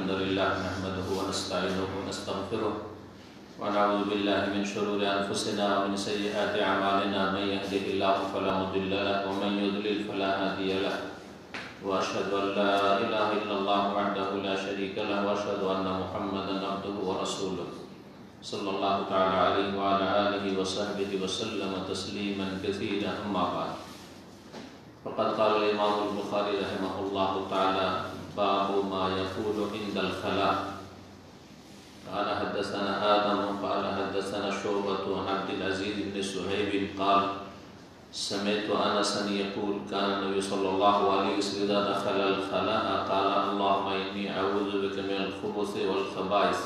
الحمد لله نحمده ونستعينه ونستغفره ونعوذ بالله من شرور أنفسنا ومن سيئات أعمالنا من يهده الله فلا مضل له ومن يضلل فلا هادي له وأشهد أن لا إله إلا الله وحده لا شريك له وأشهد أن محمدا عبده ورسوله صلى الله تعالى عليه وعلى آله وصحبه وسلم تسليما كثيرا أما بعد فقد قال الإمام البخاري رحمه الله تعالى باب ما يقول عند الخلاء قال حدثنا آدم قال حدثنا شعبة عن عبد العزيز بن صهيب قال سمعت أنسا يقول كان النبي صلى الله عليه وسلم إذا دخل الخلاء قال اللهم إني أعوذ بك من الخبث والخبائث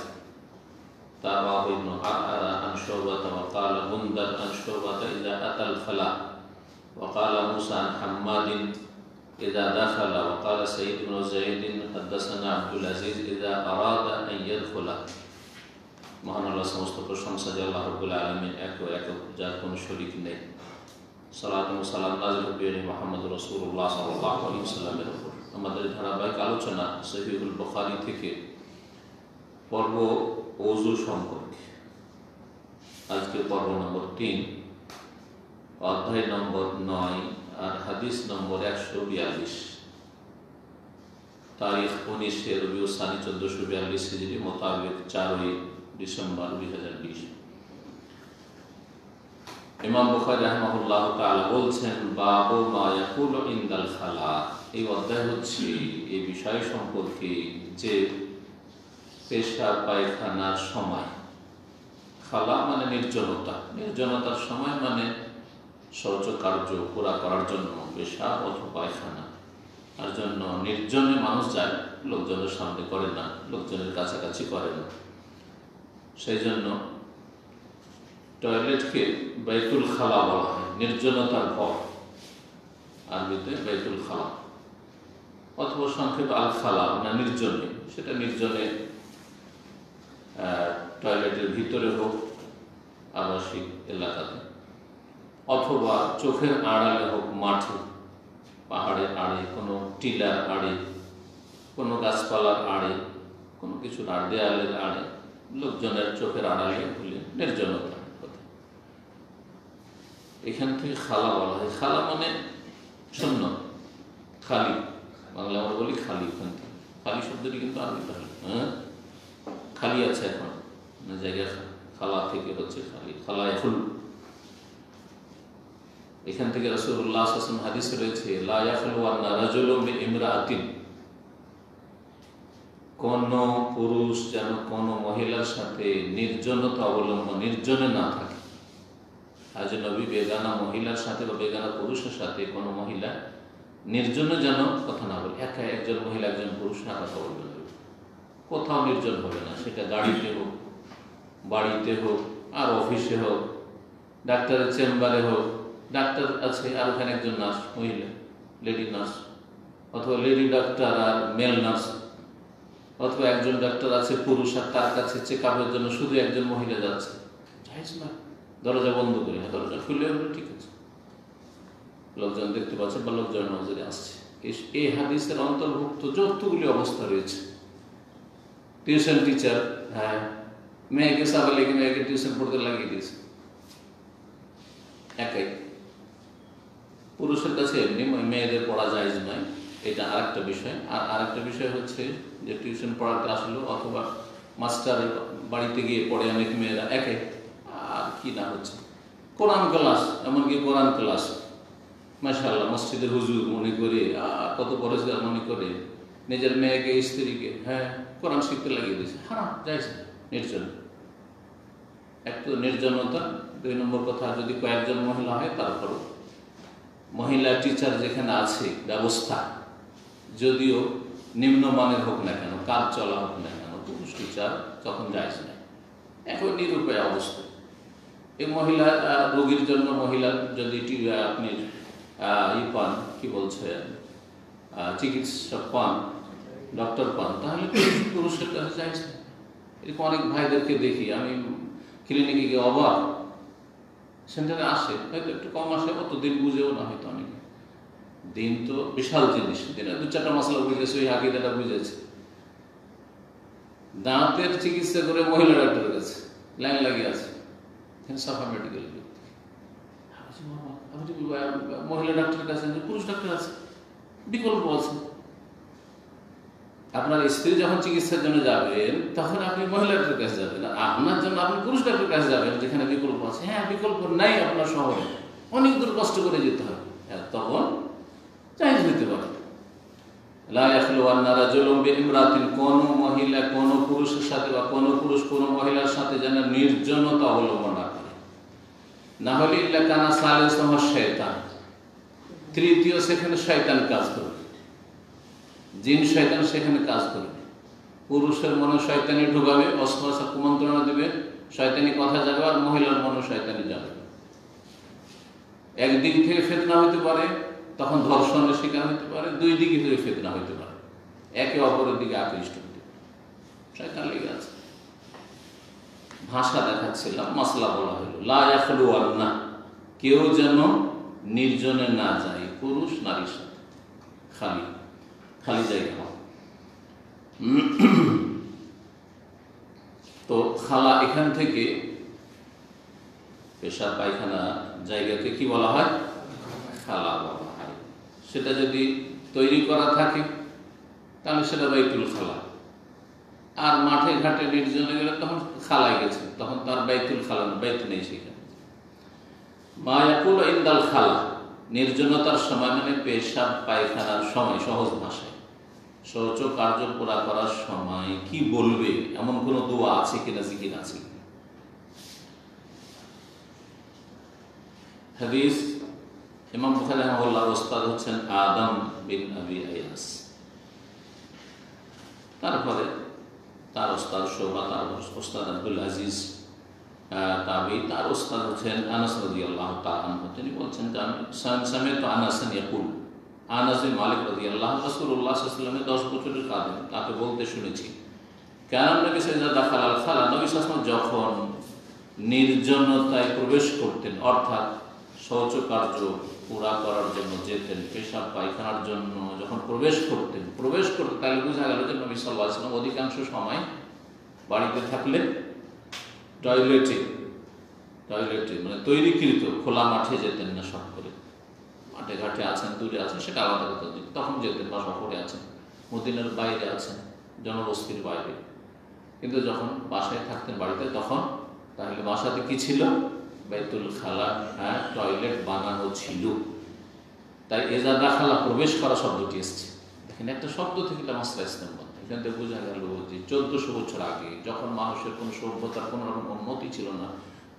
تابعه ابن عن شعبة وقال بندر عن شعبة إذا أتى الخلاء وقال موسى عن حماد إذا دخل وقال سيد بن زيد حدثنا عبد العزيز إذا أراد أن يدخل মহান আল্লাহ সমস্ত প্রশংসা যে আল্লাহ রাব্বুল আলামিন একক যার কোনো শরীক নেই সালাত ও সালাম নাযিল হবে মুহাম্মদ রাসূলুল্লাহ সাল্লাল্লাহু আলাইহি ওয়াসাল্লামের উপর আমাদের ধারাবাহিক আলোচনা সহিহুল বুখারী থেকে পর্ব ওযু সম্পর্কে আজকে পর্ব নম্বর 3 অধ্যায় নম্বর 9 আর হাদিস নম্বর 142 তারিখ 19 রবিউল সানি 1442 হিজরি মোতাবেক 4 ডিসেম্বর 2020 ইমাম বুখারী রাহিমাহুল্লাহ তাআলা বলছেন বাবু মা ইয়াকুলু ইনদাল খালা এই অধ্যায় হচ্ছে এই বিষয় সম্পর্কে যে পেশাব পায়খানার সময় খালা মানে নির্জনতার সময় মানে শৌচ কার্য পুরা করার জন্য পেশাব অথবা পায়খানা তার জন্য নির্জনে মানুষ যায় লোকজনের সামনে করে না লোকজনের কাছাকাছি করে না সেই জন্য টয়লেটকে বাইতুল খালা বলা হয় নির্জনতার ঘর আরবিতে বাইতুল খালা অথবা সংক্ষেপে আল খালা মানে নির্জনে সেটা নির্জনে টয়লেটের ভিতরে হোক আবাসিক এলাকাতে অথবা চোখের আড়ালে হোক মাঠে পাহাড়ের আড়ে কোনো টিলার আড়ে কোনো গাছপালার আড়ে কোনো কিছুর দেয়ালের আড়ে লোকজনের চোখের আড়ালে হলে নির্জনতা কথা এখান থেকে খালা বলা হয় খালা মানে শূন্য খালি বাংলা আমরা বলি খালি ওখান থেকে খালি শব্দটি কিন্তু আরবি হ্যাঁ খালি আছে এখন জায়গা খালা থেকে হচ্ছে খালি খালায় ফুল এখান থেকে রাসূলুল্লাহ সাল্লাল্লাহু আলাইহি ওয়াসাল্লাম হাদিসে রয়েছে লা ইয়াখলুওয়ান্না রাজুলুম বিইমরাআতিন কোন পুরুষ যেন কোন মহিলার সাথে নির্জনতা অবলম্বন নির্জনে না থাকে আজনবী বেগানা মহিলার সাথে বা বেগানা পুরুষের সাথে কোনো মহিলা নির্জনে যেন কথা না বলে একা একজন মহিলা একজন পুরুষ না কথা বলবে কোথাও নির্জন হবে না সেটা গাড়িতে হোক বাড়িতে হোক আর অফিসে হোক ডাক্তারের চেম্বারে হোক ডাক্তার আছে আর ওখানে একজন নার্স মহিলা লেডি নার্স অথবা লেডি ডাক্তার আর মেল নার্স অথবা একজন ডাক্তার আছে পুরুষ আর তার কাছে চেক আপের জন্য শুধু একজন মহিলা যাচ্ছে জায়েজ না দরজা বন্ধ করে দরজা খুলে হলে ঠিক আছে লোকজন দেখতে পাচ্ছে বা লোকজন নজরে আসছে এই হাদিসের অন্তর্ভুক্ত যতগুলি অবস্থা রয়েছে টিউশন টিচার হ্যাঁ মেয়েকে সাবা লেগে মেয়েকে টিউশন পড়তে লাগিয়ে দিয়েছে একাই পুরুষের কাছে এমনি মেয়েদের পড়া জায়েজ নয় এটা আরেকটা বিষয় আর আরেকটা বিষয় হচ্ছে যে টিউশন পড়াতে আসলো অথবা মাস্টার বাড়িতে গিয়ে পড়ে অনেক মেয়েরা একে আর কি না হচ্ছে কোরআন ক্লাস এমনকি কোরআন ক্লাস মাশাআল্লাহ মসজিদের হুজুর মনে করে কত পরেশগার মনে করে নিজের মেয়েকে স্ত্রীকে হ্যাঁ কোরআন শিখতে লাগিয়ে দিয়েছে হারাম জায়েজ নির্জন এক তো নির্জনতা 2 নম্বর কথা যদি কয়েকজন মহিলা হয় তারপরও মহিলা টিচার যেখানে আছে ব্যবস্থা যদিও নিম্নমানের হোক না কেন কাজ চলা হোক না কেন পুরুষ টিচার তখন জায়েজ না এখন নিরুপায় অবস্থা এই মহিলা রোগীর জন্য মহিলার যদি আপনি পান কি বলছে চিকিৎসক পান ডক্টর পান তাহলে পুরুষের কাছে জায়েজ না এরকম অনেক ভাইদেরকে দেখি আমি ক্লিনিকে গিয়ে অবাক সেন্টারে আসে হয়তো একটু কম আসে অতদিন বুঝেও না হয়তো অনেকে দিন তো বিশাল জিনিস দিনে 2-4টা মশলা বুঝেছে ওই আকিদাটা বুঝেছে দাঁতের চিকিৎসা করে মহিলা ডাক্তারের কাছে লাইন লাগিয়ে আছে, সাফা মেডিকেল। মহিলা ডাক্তারের কাছে, পুরুষ ডাক্তার আছে, বিকল্প আছে। আপনার স্ত্রী যখন চিকিৎসার জন্য যাবেন তখন আপনি মহিলা ডাক্তারের কাছে যাবেন, আপনার জন্য আপনি পুরুষ ডাক্তারের কাছে যাবেন যেখানে বিকল্প আছে। হ্যাঁ, বিকল্প নাই আপনার শহরে, অনেক দূর কষ্ট করে যেতে হবে, তখন জায়েজ হইতে পারে। কোন মহিলা কোন পুরুষের সাথে বা কোন পুরুষ কোন মহিলার সাথে যেন নির্জনতা অবলম্বন না করে, না হলে ইল্লা কানা সালিসুহ শয়তান, তৃতীয় সেখানে শয়তান কাজ করবে, জিন শয়তান সেখানে কাজ করবে। পুরুষের মনে শয়তানি ঢুকাবে, অস্ত্র কুমন্ত্রণা দেবে, শয়তানি কথা যাবে, আর মহিলার মনে শয়তানি যাবে। একদিক থেকে ফিতনা হইতে পারে, তখন ধর্ষণের শিকার হইতে পারে, দুই দিকে থেকে ফিতনা হইতে পারে, একে অপরের দিকে আকৃষ্ট হইতে পারে, শয়তান লেগে আছে। ভাষা দেখাচ্ছিলাম, মাসলা বলা হলো লা ইয়াখলুওয়ান্না, কেউ যেন নির্জনে না যায় পুরুষ নারীর সাথে, খালি খালি জায়গা। তো খালা এখান থেকে পেশাব পায়খানা জায়গাকে কি বলা হয়? খালা বলা হয়। সেটা যদি তৈরি করা থাকে তাহলে সেটা বাইতুল খালা। আর মাঠে ঘাটে নির্জনে গেলে তখন খালায় গেছে, তখন তার বাইতুল খালা, বাইত নেই সেখানে। মা ইয়াকুল ইনদাল খালা, নির্জনতার সময় মানে পেশাব পায়খানার সময়, সহজ ভাষায় শৌচ কার্য পুরা করার সময় কি বলবে, এমন কোন দোয়া আছে কিনা, জিকির আছে কিনা? হাদিস ইমাম বুখারী রাহিমাহুল্লাহ ওস্তাদ হচ্ছেন আদম বিন আবি আয়াস, তারপরে তার ওস্তাদ শুবা, তার ওস্তাদ আব্দুল আজিজ তাবি, তার ওস্তাদ হচ্ছেন আনাস রাদিয়াল্লাহু তাআলা আনহু। তিনি বলছেন যে আমি সামি'তু আনাসান ইয়াকুল, আনাস বিন মালিক রাদিয়াল্লাহু আনহু রাসূলুল্লাহ সাল্লাল্লাহু আলাইহি ওয়াসাল্লামের 10 বছরের খাদেম, তাকে বলতে শুনেছি, কারণ নবী সাল্লাল্লাহু আলাইহি ওয়াসাল্লাম নবী সাল্লাল্লাহু আলাইহি ওয়াসাল্লাম যখন নির্জনতায় প্রবেশ করতেন, অর্থাৎ শৌচ কার্য পুরা করার জন্য যেতেন, পেশাব পায়খানার জন্য যখন প্রবেশ করতেন তাহলে বোঝা গেল যে নবী সাল্লাল্লাহু আলাইহি ওয়াসাল্লাম অধিকাংশ সময় বাড়িতে থাকলে টয়লেটে মানে তৈরিকৃত খোলা মাঠে যেতেন না, সব করে। মাঠে ঘাটে আছেন, দূরে আছেন, সেটা আলাদা কথা, তখন যেতেন, বা শহরে আছেন, মদিনার বাইরে আছেন, জনবস্তির বাইরে। কিন্তু যখন বাসায় থাকতেন বাড়িতে, তখন তাহলে বাসাতে কি ছিল? বাইতুল খালা, হ্যাঁ, টয়লেট বানানো ছিল। তাই এজা দাখালা, প্রবেশ করা শব্দটি এসছে। দেখেন, একটা শব্দ থেকে মাসলা ইসলাম বন্ধ। এখান থেকে বোঝা গেল যে 1400 বছর আগে যখন মানুষের কোন সভ্যতার কোন রকম উন্নতি ছিল না,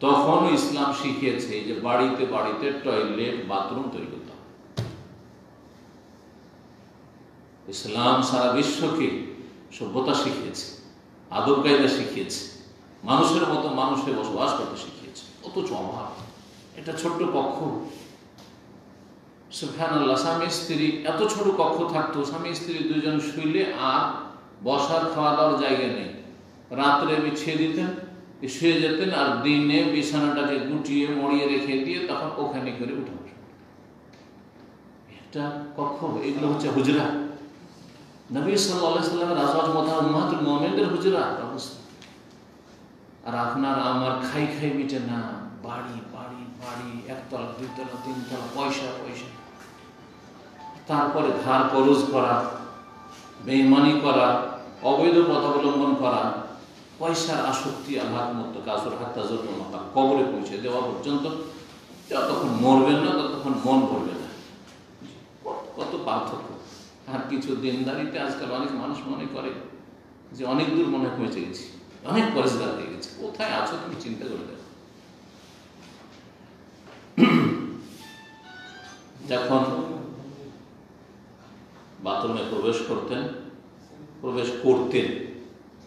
তখনও ইসলাম শিখিয়েছে যে বাড়িতে বাড়িতে টয়লেট বাথরুম তৈরি করতে হবে। ইসলাম সারা বিশ্বকে সভ্যতা শিখিয়েছে, আদব কায়দা শিখিয়েছে, মানুষের মতো মানুষে বসবাস করতে শিখিয়েছে। অথচ অভাব, এটা ছোট্ট কক্ষ, সুবহানাল্লাহ, স্বামী স্ত্রী, এত ছোট কক্ষ থাকতো, স্বামী স্ত্রী দুজন শুইলে আর বসার খাওয়া দাওয়ার জায়গা নেই। রাত্রে বিছিয়ে দিতেন, শুয়ে যেতেন, আর দিনে বিছানাটাকে গুটিয়ে মরিয়ে রেখে দিয়ে তখন ওখানে করে উঠে বসে। এটা কক্ষ, এগুলো হচ্ছে হুজরা। নবী সাল্লাল্লাহু আলাইহি ওয়াসাল্লামের আজওয়াজ উম্মাহাতুল মুমিনিনদের হুজরার অবস্থা। আর আপনার আমার খাই মিটে না, বাড়ি বাড়ি বাড়ি, একতলা, দুইতলা, তিনতলা, পয়সা পয়সা, তারপরে ধার করজ করা, বেঈমানি করা, অবৈধ পথ অবলম্বন করা, পয়সার আসক্তি, আল্লাহর মতো কাজুর হাত তাজুর মাথা কবরে পৌঁছে দেওয়া পর্যন্ত, যতক্ষণ মরবেন না ততক্ষণ মন ভরবে না। কত পার্থক্য! আর কিছু দিনদারিতে আজকাল অনেক মানুষ মনে করে যে অনেক দূর মনে পৌঁছে গেছি, অনেক পরিষ্কার হয়ে গেছে। কোথায় আছো তুমি চিন্তা করে দেখো। যখন বাথরুমে প্রবেশ করতেন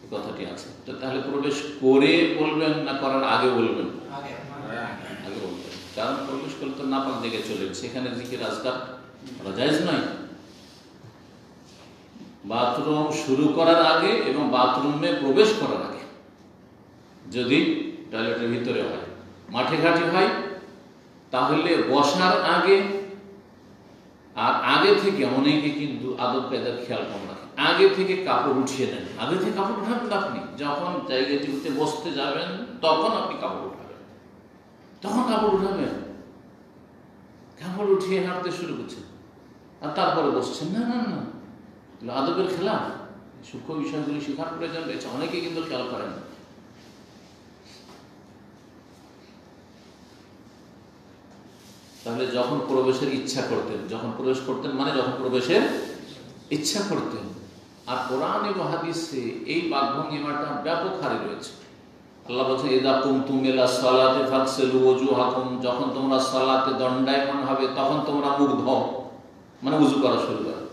এই কথাটি আছে, তাহলে প্রবেশ করে বলবেন না করার আগে বলবেন? আগে বলবেন, কারণ প্রবেশ করলে তো নাপাক জায়গায় চলে গেছে, সেখানে জিকির আজকার করা জায়েজ নয়। বাথরুম শুরু করার আগে এবং বাথরুমে প্রবেশ করার আগে, যদি টয়লেটের ভিতরে হয়, মাঠে ঘাটে হয়, তাহলে বসার আগে। আর আগে থেকে অনেকে কিন্তু আদব কায়দার খেয়াল কম রাখে, আগে থেকে কাপড় উঠিয়ে নেন। আগে থেকে কাপড় উঠাবেন আপনি, যখন জায়গাটিতে বসতে যাবেন তখন আপনি কাপড় উঠাবেন, তখন কাপড় উঠাবেন। কাপড় উঠিয়ে হাঁটতে শুরু করছেন আর তারপরে বসছেন, না না না, আদবের খেলা। সূক্ষ্ম বিষয়গুলি শেখার প্রয়োজন রয়েছে, অনেকে কিন্তু খেয়াল করেন না। তাহলে যখন প্রবেশের ইচ্ছা করতেন, যখন প্রবেশ করতেন মানে যখন প্রবেশের ইচ্ছা করতেন। আর কোরআন এবং হাদিসে এই বাকভঙ্গিমাটা ব্যাপক হারে রয়েছে। আল্লাহ বলছেন ইযা কুমতুম ইলা সালাতি ফাগসিলু ওয়াজুহাকুম, যখন তোমরা সালাতে দণ্ডায়মান হবে তখন তোমরা মুখ ধোও, মানে উযু করা শুরু করো।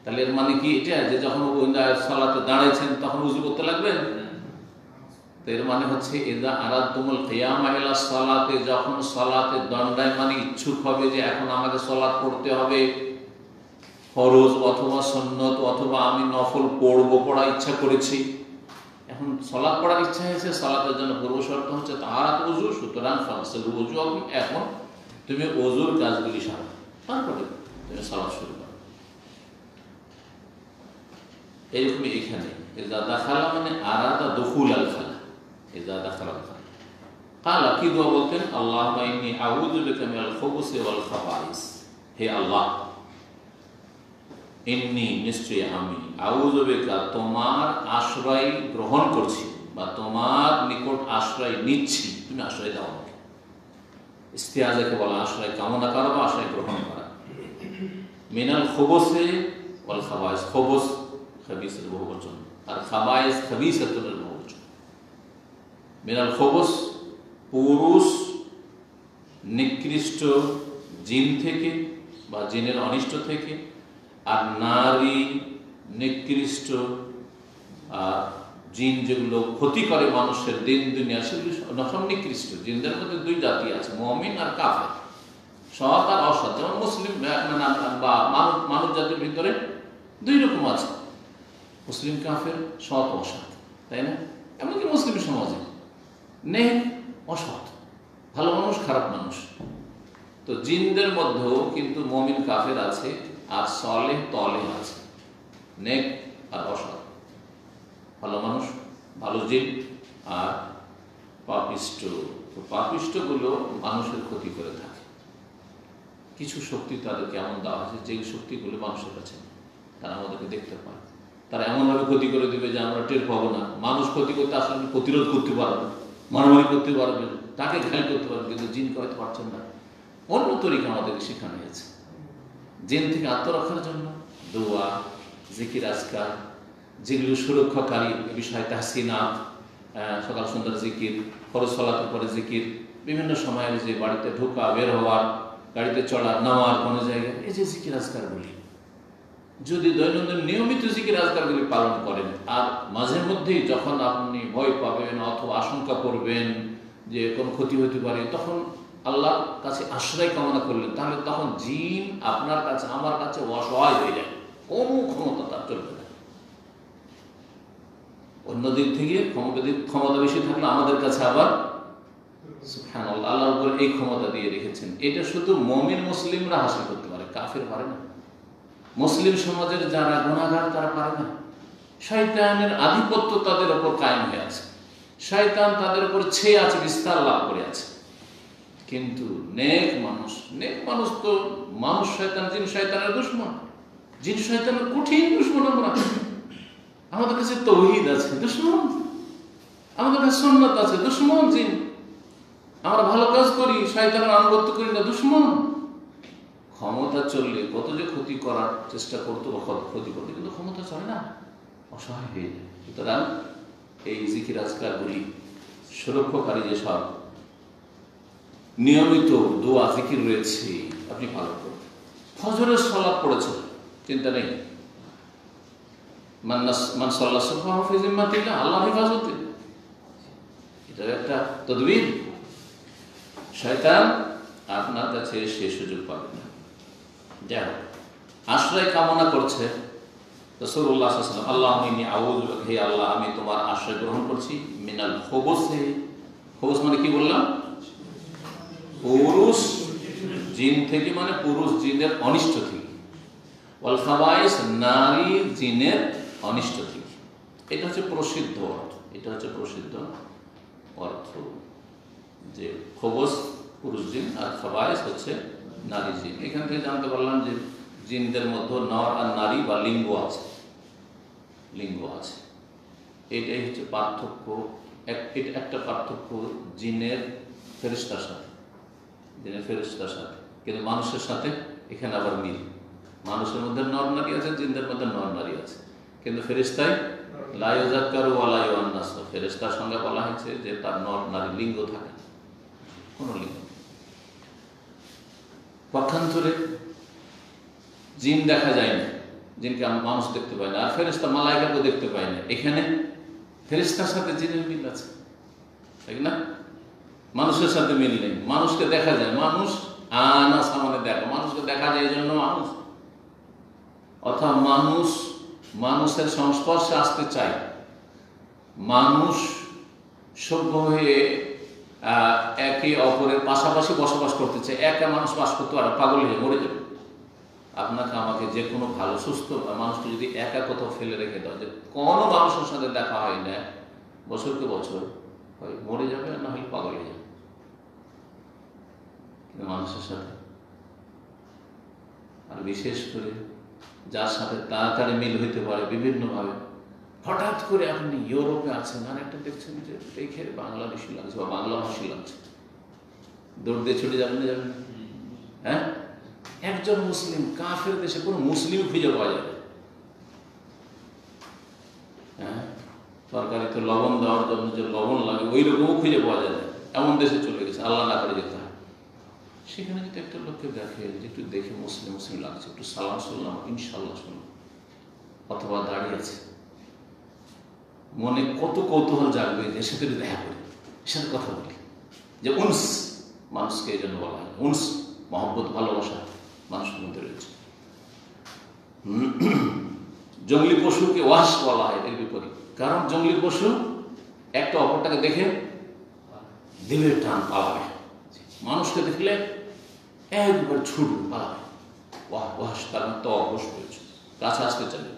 তাহলে এর মানে কি এটা যে যখন সালাতে দাঁড়াইছেন তখন উযু করতে লাগবেন? তো এর মানে হচ্ছে ইযা আরাদতুমুল কিয়ামা ইলা সালাতে, যখন সালাতে দণ্ডায়মান ইচ্ছুক হবে যে এখন আমাকে সালাত পড়তে হবে, ফরজ অথবা সুন্নত অথবা আমি নফল পড়বো, পড়া ইচ্ছা করেছি, এখন সালাত পড়ার ইচ্ছা হয়েছে, সালাতের জন্য পূর্ব শর্ত হচ্ছে তাহারাত ওযু, সুতরাং ফাগসিলু ওযুহাকুম, এখন তুমি ওযুর কাজগুলি সারো, তারপরে তুমি সালাত শুরু করো। এইরকমই এখানে ইযা দাখালা মানে আরাদা দুখুল আল খালা, ইযা দাখালা আল খালা কালা, কি দোয়া বলতেন? আল্লাহুম্মা ইন্নী আউযু বিকা মিনাল খুবুসি ওয়াল খাবাইস, হে আল্লাহ, ইন্নী নিশ্চয়ই আমি, আউযু বিকা তোমার আশ্রয় গ্রহণ করছি বা তোমার নিকট আশ্রয় নিচ্ছি, তুমি আশ্রয় দাও আমাকে। ইস্তিআযাকে বলা আশ্রয় কামনা করা বা আশ্রয় গ্রহণ করা। মিনাল খুবুসি ওয়াল খাবাইস, খুবুস খাবিসের বহুবচন আর খাবাইস খাবিসাতুল বহুবচন। মিনাল খুবুস পুরুষ নিকৃষ্ট জিন থেকে বা জিনের অনিষ্ট থেকে, আর নারী নিকৃষ্ট জিন যেগুলো ক্ষতি করে মানুষের দিন দুনিয়া, সেগুলো সব নিকৃষ্ট। জিনদের মধ্যে দুই জাতি আছে, মুমিন আর কাফের, সৎ আর অসৎ। যেমন মুসলিম বা মানব জাতির ভিতরে দুই রকম আছে, মুসলিম কাফের, সৎ অসৎ, তাই না? এমনকি মুসলিম সমাজে নেক অসৎ, ভালো মানুষ খারাপ মানুষ। তো জিনদের মধ্যেও কিন্তু মুমিন কাফের আছে, আর সলেহ তলেহ আছে, নেক আর অসৎ, ভালো মানুষ ভালো জিন আর পাপিষ্ট। তো পাপিষ্টগুলো মানুষের ক্ষতি করে থাকে। কিছু শক্তি তাদেরকে এমন দেওয়া হয়েছে যে শক্তিগুলো মানুষের কাছে, তারা আমাদেরকে দেখতে পায়, তারা এমনভাবে ক্ষতি করে দেবে যে আমরা টের পাবো না। মানুষ ক্ষতি করতে আসলে প্রতিরোধ করতে পারবে, মারামারি করতে পারবেন, তাকে ঘায়ল করতে পারবেন, কিন্তু জিনকে হয়তো পারছেন না। অন্য তরিকা আমাদেরকে শেখানো হয়েছে জিন থেকে আত্মরক্ষার জন্য দোয়া, জিকির, আজকার, যেগুলো সুরক্ষাকারী বিষয়, তাহসিনাত, সকাল সন্ধ্যার জিকির, ফরজ সালাতের পরে জিকির, বিভিন্ন সময়ের যে বাড়িতে ঢোকা বের হওয়ার, গাড়িতে চড়া, নামার কোনো জায়গায়, এই যে জিকির আজকারগুলি যদি দৈনন্দিন নিয়মিত জিকির আজকারগুলি পালন করেন, আর মাঝে মধ্যেই যখন আপনি ভয় পাবেন অথবা আশঙ্কা করবেন যে কোন ক্ষতি হতে পারে, তখন আল্লাহর কাছে আশ্রয় কামনা করলেন, তাহলে তখন জিন আপনার কাছে আমার কাছে অসহায় হয়ে যায়, কোনো ক্ষমতা তার চলবে না। অন্য দিক থেকে ক্ষমতা বেশি থাকলে আমাদের কাছে আবার সুবহানাল্লাহ, আল্লাহর উপর এই ক্ষমতা দিয়ে রেখেছেন। এটা শুধু মুমিন মুসলিমরা হাসিল করতে পারে, কাফের পারে না। মুসলিম সমাজের যারা গুনাহগার তারা পারে না। শয়তানের আধিপত্য তাদের উপর কায়েম হয়ে আছে, শয়তান তাদের উপর ছেয়ে আছে, বিস্তার লাভ করে আছে। কিন্তু নেক মানুষ তো মানুষ শয়তান, জিন শয়তানের দুশমন, জিন শয়তানের কঠিন দুশমন। আমাদের কাছে তাওহীদ আছে, দুশমন। আমাদের কাছে সুন্নাত আছে, দুশমন জিন। আমরা ভালো কাজ করি, শয়তানের আনুগত্য করি না, দুশমন। ক্ষমতা চললে কত যে ক্ষতি করার চেষ্টা করতো বা ক্ষতি করতো, কিন্তু ক্ষমতা চলে না, অসহায় হয়ে যায়। সুতরাং এই জিকির আজকারগুলি সুরক্ষাকারী যেসব নিয়মিত দোয়া জিকির রয়েছে, আপনি পালন করুন। ফজরের সালাত পড়েছেন, চিন্তা নেই, মান সাল্লা সুবহানাহু ফি জিম্মাতিল্লাহ, আল্লাহ হেফাজতে, এটা একটা তদবির। শয়তান আপনার কাছে সে সুযোগ পাবে না। যাই হোক, আশ্রয় কামনা করছে রাসূলুল্লাহ সাল্লাল্লাহু আলাইহি ওয়াসাল্লাম, আল্লাহুম্মা ইন্নী আউযু বিকা, হে আল্লাহ আমি তোমার আশ্রয় গ্রহণ করছি, মিনাল খুবুসি, খুবুস মানে কি বললাম? পুরুষ জিন থেকে, মানে পুরুষ জিনের অনিষ্ট থেকে, ওয়াল খাবাইস নারী জিনের অনিষ্ট থেকে। এটা হচ্ছে প্রসিদ্ধ অর্থ, এটা হচ্ছে প্রসিদ্ধ অর্থ যে খবস পুরুষ জিন আর খাবাইস হচ্ছে নারী জিন। এখান থেকে জানতে পারলাম যে জিনদের মধ্যে নর আর নারী বা লিঙ্গ আছে, লিঙ্গ আছে। এটাই হচ্ছে পার্থক্য। এটা একটা পার্থক্য জিনের ফেরেশতার সাথে, জিনের ফেরেশতার সাথে। কিন্তু মানুষের সাথে এখানে আবার মিল। মানুষের মধ্যে নর নারী আছে, জিনদের মধ্যে নর নারী আছে, কিন্তু ফেরেশতায় লা ইউযাক্কারু ওয়া লা ইউআন্নাস। ফেরেশতার সঙ্গে বলা হয়েছে যে তার নর নারী লিঙ্গ থাকে, কোন লিঙ্গ। পক্ষান্তরে জিন দেখা যায় না, জিনকে মানুষ দেখতে পায় না, আর ফেরেশতা মালায়েকাকে দেখতে পায় না। এখানে ফেরেশতার সাথে জিনের মিল আছে, ঠিক না? মানুষের সাথে মিল নেই। মানুষকে দেখা যায়, মানুষ আনা সামনে দেখা, মানুষকে দেখা যায় এই জন্য মানুষ, অর্থাৎ মানুষ মানুষের সংস্পর্শে আসতে চায়। মানুষ সভ্য হয়ে একে অপরের পাশাপাশি বসবাস করতে চায়। একা মানুষ বাস করতে পারে, পাগল হয়ে মরে যাবে। আপনাকে আমাকে যে কোনো ভালো সুস্থ মানুষকে যদি একা কোথাও ফেলে রেখে দাও, যে কোনো মানুষের সাথে দেখা হয় না বছরকে বছর, হয় মরে যাবে, না হলে পাগল হয়ে যাবে। কিন্তু মানুষের সাথে, আর বিশেষ করে যার সাথে তাড়াতাড়ি মিল হইতে পারে বিভিন্নভাবে, হঠাৎ করে আপনি ইউরোপে আছেন আর একটা দেখছেন যে দেখে বাংলাদেশি লাগছে বা বাংলা ভাষী লাগছে, দৌড় দিয়ে ছুটে যাবেন না, যাবেন? হ্যাঁ, একজন মুসলিম কাফের দেশে কোনো মুসলিম খুঁজে পাওয়া যাবে। হ্যাঁ, তরকারিতে লবণ দেওয়ার জন্য যে লবণ লাগে ওই রকমও খুঁজে পাওয়া যায় না, এমন দেশে চলে গেছে। আল্লাহ না করে যেতে হয়। সেখানে যদি একটা লোককে দেখে যে একটু দেখে মুসলিম মুসলিম লাগছে, একটু সালাম শুনলাম, ইনশাল্লাহ শুনলাম, অথবা দাঁড়িয়ে আছে, মনে কত কৌতূহল জাগবে যে সাথে দেখা করি, এর সাথে কথা বলি। যে উনস, মানুষকে এই জন্য বলা হয় উনস, মহব্বত, ভালোবাসা মানুষের মধ্যে রয়েছে। জঙ্গলি পশুকে ওয়াস বলা হয় এর বিপরীত, কারণ জঙ্গলি পশু একটা অপরটাকে দেখে দিলের টান পালাবে, মানুষকে দেখলে একবার ছুটবে, পালাবে। ওয়াহ ওয়াস, তার তো অবশ হয়েছে, কাছে আসতে চাইবে,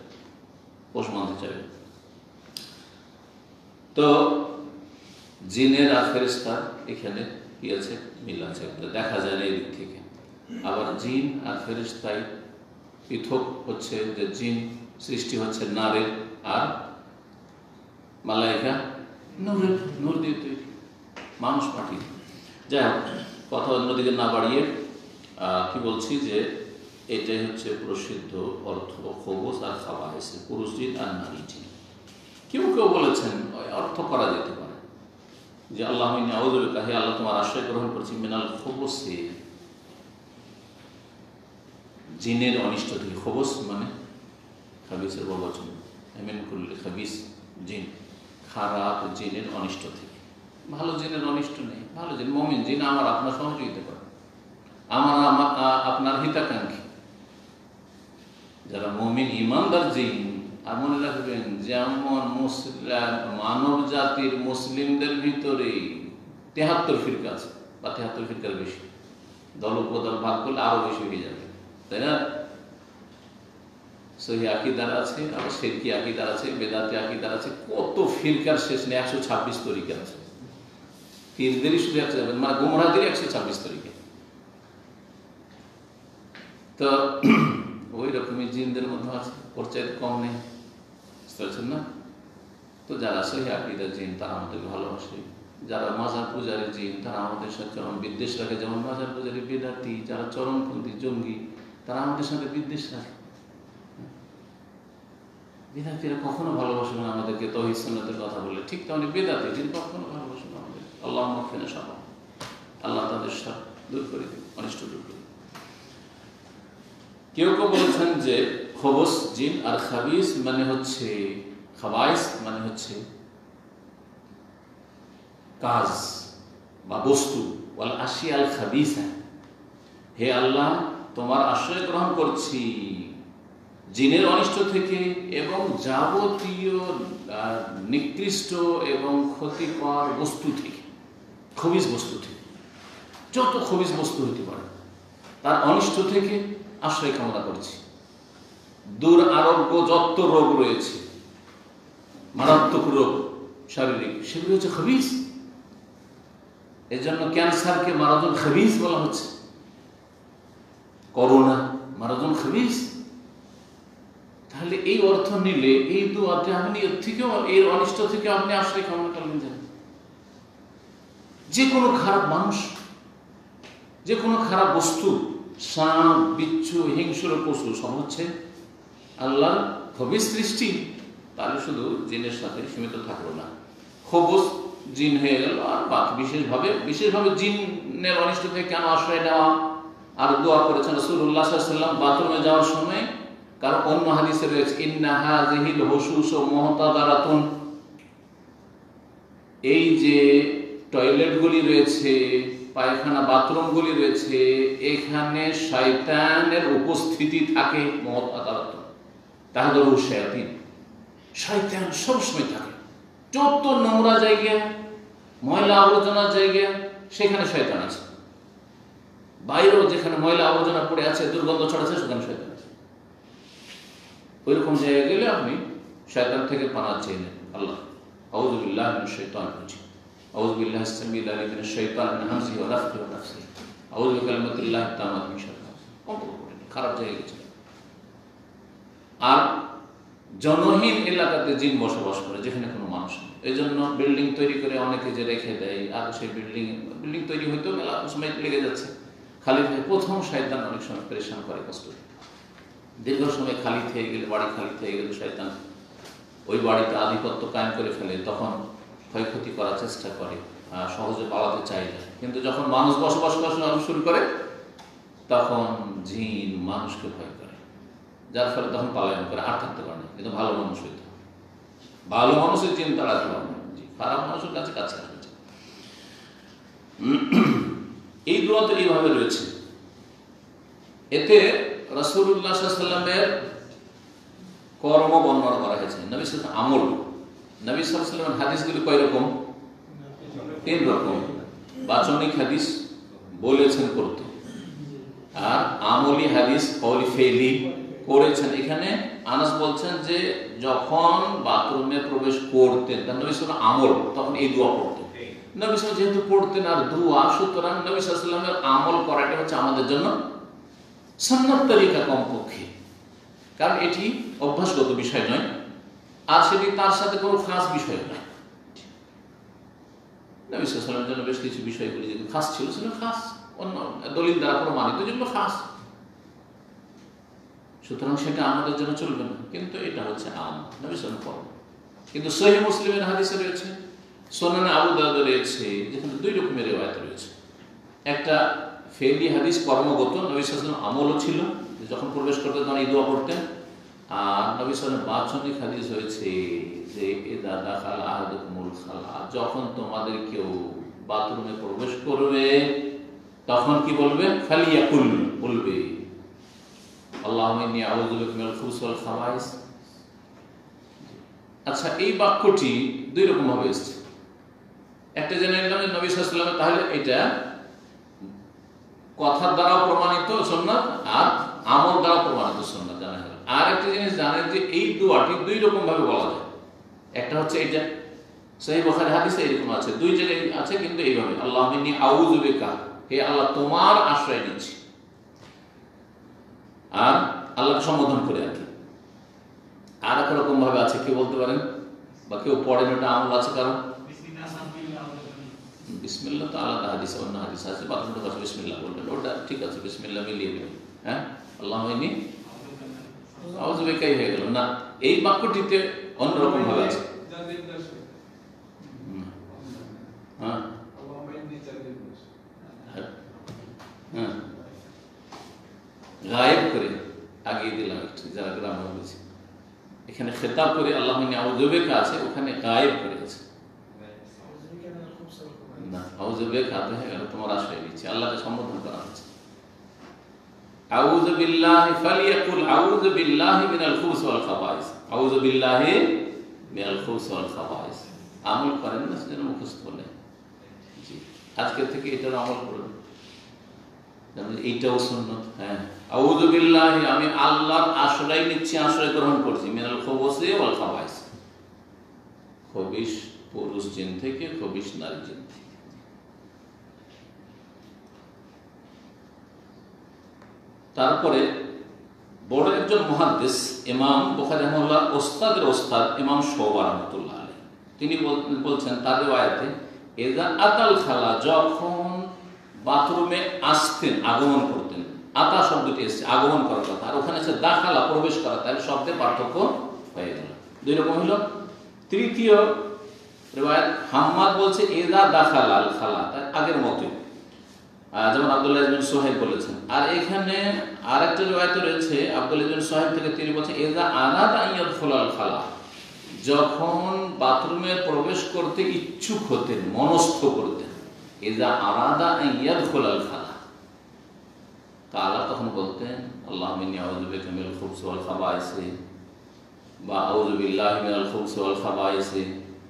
পোষ মানতে চাইবে। তো জিনের আর ফেরেশতার এখানে কি আছে, মিল আছে, দেখা যায় না এই দিক থেকে। আবার জিন আর ফেরেশতায় পৃথক হচ্ছে যে জিন সৃষ্টি হচ্ছে নারের, আর মালায়েকা নূরের, নূর দিয়ে তৈরি, মানুষ পাঠিয়ে। যাই হোক, কথা অন্যদিকে না বাড়িয়ে কি বলছি যে এটাই হচ্ছে প্রসিদ্ধ অর্থ খবস আর খাবাইস, পুরুষ জিন আর নারী জিন। কেউ কেউ বলেছেন অর্থ করা যেতে পারে যে আল্লাহ আউযুবিকা, হে আল্লাহ তোমার আশ্রয় গ্রহণ করছি, মিনাল খবসে, জিনের অনিষ্ট থেকে। খবস মানে খাবিসের বহুবচন, মিন কুল্লি খাবিস, জিন, খারাপ জিনের অনিষ্ট থেকে। ভালো জিনের অনিষ্ট নেই, ভালো জিন মুমিন জিন আমার আপনার সহযোগিতা করে, আমার আপনার হিতাকাঙ্ক্ষী যারা মুমিন ইমানদার জিন। আর মনে রাখবেন, যেমন মানব জাতির মুসলিমদের ভিতরে 73 ফিরকা আছে, বা 73 ফিরকার বেশি, দল উপদল ভাগ করলে আরো বেশি হয়ে যাবে, তাই না? সহি আকীদার আছে, আবার শিরকি আকীদার আছে, বেদাতি আকীদার আছে, কত ফিরকার শেষ নেই। 126 তরিকা আছে, পীরদেরই শুধু মানে গুমরাহদেরই 126 তরিকা। তো ওই রকমই জিনদের মধ্যে আছে, পরিচয় কম নেই, বুঝতে পারছেন না? তো যারা সহি আকীদার জিন তারা আমাদেরকে ভালোবাসে, যারা মাজার পূজারী জিন তারা আমাদের সাথে চরম বিদ্বেষ রাখে, যেমন মাজার পূজারী বেদাতি যারা চরমপন্থী জঙ্গি তারা আমাদের সাথে বিদ্বেষ রাখে। বেদাতিরা কখনো ভালোবাসবে না আমাদেরকে তাওহীদ সুন্নাতের কথা বলে, ঠিক তেমনি বেদাতি জিন কখনো ভালোবাসবে না আমাদের। আল্লাহ মাগফিরাত সব, আল্লাহ তাদের সব দূর করে দিন, অনিষ্ট দূর করে। কেউ কেউ বলেছেন যে খবস জিন আর খাবিস মানে হচ্ছে, খাবাইস মানে হচ্ছে কাজ বা বস্তু। ওয়াল আশিয়াল খাবিসা, হে আল্লাহ তোমার আশ্রয় গ্রহণ করছি জিনের অনিষ্ট থেকে এবং যাবতীয় নিকৃষ্ট এবং ক্ষতিকর বস্তু থেকে, খবিস বস্তু থেকে, যত খবিস বস্তু হতে পারে তার অনিষ্ট থেকে আশ্রয় কামনা করছি। দুরারোগ্য যত রোগ রয়েছে, মারাত্মক রোগ শারীরিক, সেগুলো হচ্ছে খবিস। এর জন্য ক্যান্সারকে মারাদুল খবিস বলা হচ্ছে, করোনা মারাদুল খবিস। তাহলে এই অর্থ নিলে এই দুয়াতে আপনি এর থেকেও, এর অনিষ্ট থেকে আপনি আশ্রয় কামনা করলেন। যান যে কোনো খারাপ মানুষ, যে কোনো খারাপ বস্তু, সাপ, বিচ্ছু, হিংস্র পশু, সব হচ্ছে আল্লাহর খবিস সৃষ্টি। তাহলে শুধু জিনের সাথে সীমিত থাকলো না, খবুস জিন হয়ে গেল। আর বাকি বিশেষভাবে জিনের অনিষ্ট থেকে কেন আশ্রয় নেওয়া আর দোয়া করেছেন রাসূলুল্লাহ সাল্লাল্লাহু আলাইহি ওয়াসাল্লাম বাথরুমে যাওয়ার সময়। কারণ অন্য হাদিসে রয়েছে ইন্না হাযিহিল হুশুস মুহতাদারাতুন, এই যে টয়লেটগুলি রয়েছে, পায়খানা বাথরুমগুলি রয়েছে, এখানে শয়তানের উপস্থিতি থাকে। মুহতাদারাতুন তাহদুরু শায়াতিন, শয়তান সবসময় থাকে। যত নোংরা জায়গা, ময়লা আবর্জনার জায়গা, সেখানে শয়তান আছে। বাইরেও যেখানে ময়লা আবর্জনা পড়ে আছে, দুর্গন্ধ ছড়াচ্ছে, সেখানে শয়তান আছে। ওইরকম জায়গায় গেলে আপনি শয়তান থেকে পানা চেয়ে নেন। আল্লাহ আউযু বিল্লাহি মিনাশ শাইতানির রাজিম, আউযু বিল্লাহি সামিল আলিম মিনাশ শাইতানির মিন হামজিহি ওয়া নাফখিহি ওয়া নাফসিহি, আউযু বিকালিমাতিল্লাহি তাম্মাতি মিন শাররি। খারাপ জায়গায় গেছে। আর জনহীন এলাকাতে জিন বসবাস করে, যেখানে কোনো মানুষ নেই। এই জন্য বিল্ডিং তৈরি করে অনেকে যে রেখে দেয়, আর সেই বিল্ডিং তৈরি হইতেও মেলা সময় লেগে যাচ্ছে। খালি থেকে প্রথম শয়তান অনেক সময় পরেশান করে, কষ্ট। দীর্ঘ সময় খালি থেকে গেলে, বাড়ি খালি থেকে গেলে শয়তান ওই বাড়িতে আধিপত্য কায়েম করে ফেলে, তখন ক্ষয়ক্ষতি করার চেষ্টা করে, সহজে পালাতে চায় না। কিন্তু যখন মানুষ বসবাস করা শুরু করে, তখন জিন মানুষকে ভয় করে, যার ফলে তখন পালায়ন করে, আর থাকতে পারে না। কিন্তু ভালো মানুষ হইতে হবে, ভালো মানুষের জিন তাড়াতে পারবে না, খারাপ মানুষের কাছে কাছে আসবে। এই দোয়া তো এইভাবে রয়েছে। এতে রাসূলুল্লাহ সাল্লাল্লাহু আলাইহি ওয়াসাল্লামের কর্ম বর্ণনা করা হয়েছে, নবী সাল্লাল্লাহু আলাইহি আমল। নবী সাল্লাল্লাহু আলাইহি ওয়াসাল্লামের হাদিসগুলি কয় রকম? 3 রকম। বাচনিক হাদিস, বলেছেন করতে, আর আমলি হাদিস, কওলি ফেলি, করেছেন। এখানে আনাস বলছেন যে যখন বাথরুমে প্রবেশ করতেন, নবী সাল্লাল্লাহু আলাইহি ওয়াসাল্লাম আমল, তখন এই দোয়া পড়তেন। নবী সাল্লাল্লাহু আলাইহি ওয়াসাল্লাম যেহেতু পড়তেন আর দোয়া, সুতরাং নবী সাল্লাল্লাহু আলাইহি ওয়াসাল্লামের আমল করাটা হচ্ছে আমাদের জন্য সুন্নাত তরিকা কমপক্ষে, কারণ এটি অভ্যাসগত বিষয় নয়, আর সেটি তার সাথে কোনো খাস বিষয় নয়। নবী সাল্লাল্লাহু আলাইহি ওয়াসাল্লামের জন্য বেশ কিছু বিষয়গুলি যেগুলো খাস ছিল, সেগুলো খাস, অন্য দলিল দ্বারা প্রমাণিত যেগুলো খাস, সুতরাং সেটা আমাদের জন্য চলবে না। কিন্তু এটা হচ্ছে আম, নবী সাল্লাল্লাহু আলাইহি ওয়াসাল্লাম। কিন্তু সহিহ মুসলিমের হাদিসে রয়েছে, সুনানে আবু দাউদে রয়েছে, যেখানে 2 রকমের রিওয়ায়াত রয়েছে। একটা ফেলি হাদিস, কর্মগত, নবী সাল্লাল্লাহু আলাইহি ওয়াসাল্লাম আমলও ছিল, যখন প্রবেশ করতেন তখন এই দোয়া পড়তেন। আর নবী সাল্লাল্লাহু আলাইহি ওয়াসাল্লাম বাচনিক হাদিস হয়েছে যে ইযা দাখালা আহাদুকুমুল খালা, যখন তোমাদের কেউ বাথরুমে প্রবেশ করবে তখন কি বলবে? ফালিয়াকুল, বলবে আল্লাহুম্মা ইন্নী আউযু বিকা মিনাল খুবুসি ওয়াল খাবাইস। আচ্ছা, এই বাক্যটি 2 রকম ভাবে এসেছে। একটা জেনে নিলাম যে নবী সাল্লাল্লাহু আলাইহি ওয়াসাল্লাম, তাহলে এটা কথার দ্বারা প্রমাণিত সুন্নাত আর আমল দ্বারা প্রমাণিত সুন্নাত জানা গেল। আর একটা জিনিস জানেন যে এই দোয়াটি 2 রকম ভাবে বলা যায়। একটা হচ্ছে এটা সহিহ বুখারী হাদিসে এরকম আছে, 2 জায়গায় আছে, কিন্তু এইভাবে আল্লাহুম্মা ইন্নী আউযু বিকা, হে আল্লাহ তোমার আশ্রয় নিচ্ছি, আর আল্লাহকে সম্বোধন করে। আর এক রকম ভাবে আছে, কেউ বলতে পারেন, বা কেউ পড়েন, ওটা আমল আছে। কারণ বিসমিল্লাহ তো আলাদা হাদিস, অন্য হাদিস আছে, বাথরুমের কাছে বিসমিল্লাহ বলবেন, ওটা ঠিক আছে, বিসমিল্লাহ মিলিয়ে দেবেন। হ্যাঁ, আল্লাহুম্মা ইন্নী আউযু বিকাই হয়ে গেল না। এই বাক্যটিতে অন্যরকম ভাবে আছে। হ্যাঁ, হ্যাঁ, গায়েব করে আগিয়ে দিলাম একটু, যারা গ্রামে বলেছে। এখানে খেতাব করে আল্লাহুম্মা ইন্নী আউযু বিকা আছে, ওখানে গায়েব করে আছে না, আউযু বিকা হয়ে গেল, তোমার আশ্রয় নিচ্ছি, আল্লাহকে সম্বোধন করা হচ্ছে। আউযু বিল্লাহি ফালিয়াকুল আউযু বিল্লাহি মিনাল খুবুসি ওয়াল খাবাইস, আউযু বিল্লাহি মিনাল খুবুসি ওয়াল খাবাইস। আমল করেন না, সেজন্য মুখস্থ বলে। জি, আজকে থেকে এটার আমল করুন। এইটাও সুন্নত। হ্যাঁ, আউযু বিল্লাহি, আমি আল্লাহর আশ্রয় নিচ্ছি, আশ্রয় গ্রহণ করছি, মিনাল খুবুসি ওয়াল খাবাইস, খবিশ পুরুষ জিন থেকে, খবিশ নারী জিন থেকে। তারপরে বড় একজন মুহাদ্দিস ইমাম বুখারী রাহিমাহুল্লাহ ওস্তাদের ওস্তাদ ইমাম শুআবা রাহমাতুল্লাহ আলাইহি, তিনি বলছেন তার riwayate, ইযা আতাল খালা, যখন বাথরুমে আসতেন, আগমন করতেন। আতা শব্দটি এসেছে আগমন করার কথা, আর ওখানে আছে দাখালা, প্রবেশ করা, তাহলে শব্দের পার্থক্য হয়ে গেল। দুই রকম হলো। তৃতীয় রিওয়ায়াত হাম্মাদ বলছে ইযা দাখালা আল খালা, তার আগের মতই, যেমন আব্দুল্লাহ ইবনে সুহাইব বলেছেন। আর এখানে আরেকটা রিওয়ায়াত রয়েছে আব্দুল্লাহ ইবনে সুহাইব থেকে, তিনি বলছেন ইযা আরাদা আন ইয়াদখুলাল খালা, যখন বাথরুমে প্রবেশ করতে ইচ্ছুক হতেন, মনস্থ করতেন। ইযা আরাদা আন ইয়াদখুলাল খালা, কালা তখন বলতেন আল্লাহুম্মা ইন্নী আউযু বিকা মিনাল খুবুসি ওয়াল খাবাইসি, বা আউযু বিল্লাহি মিনাল খুবুসি ওয়াল খাবাইসি।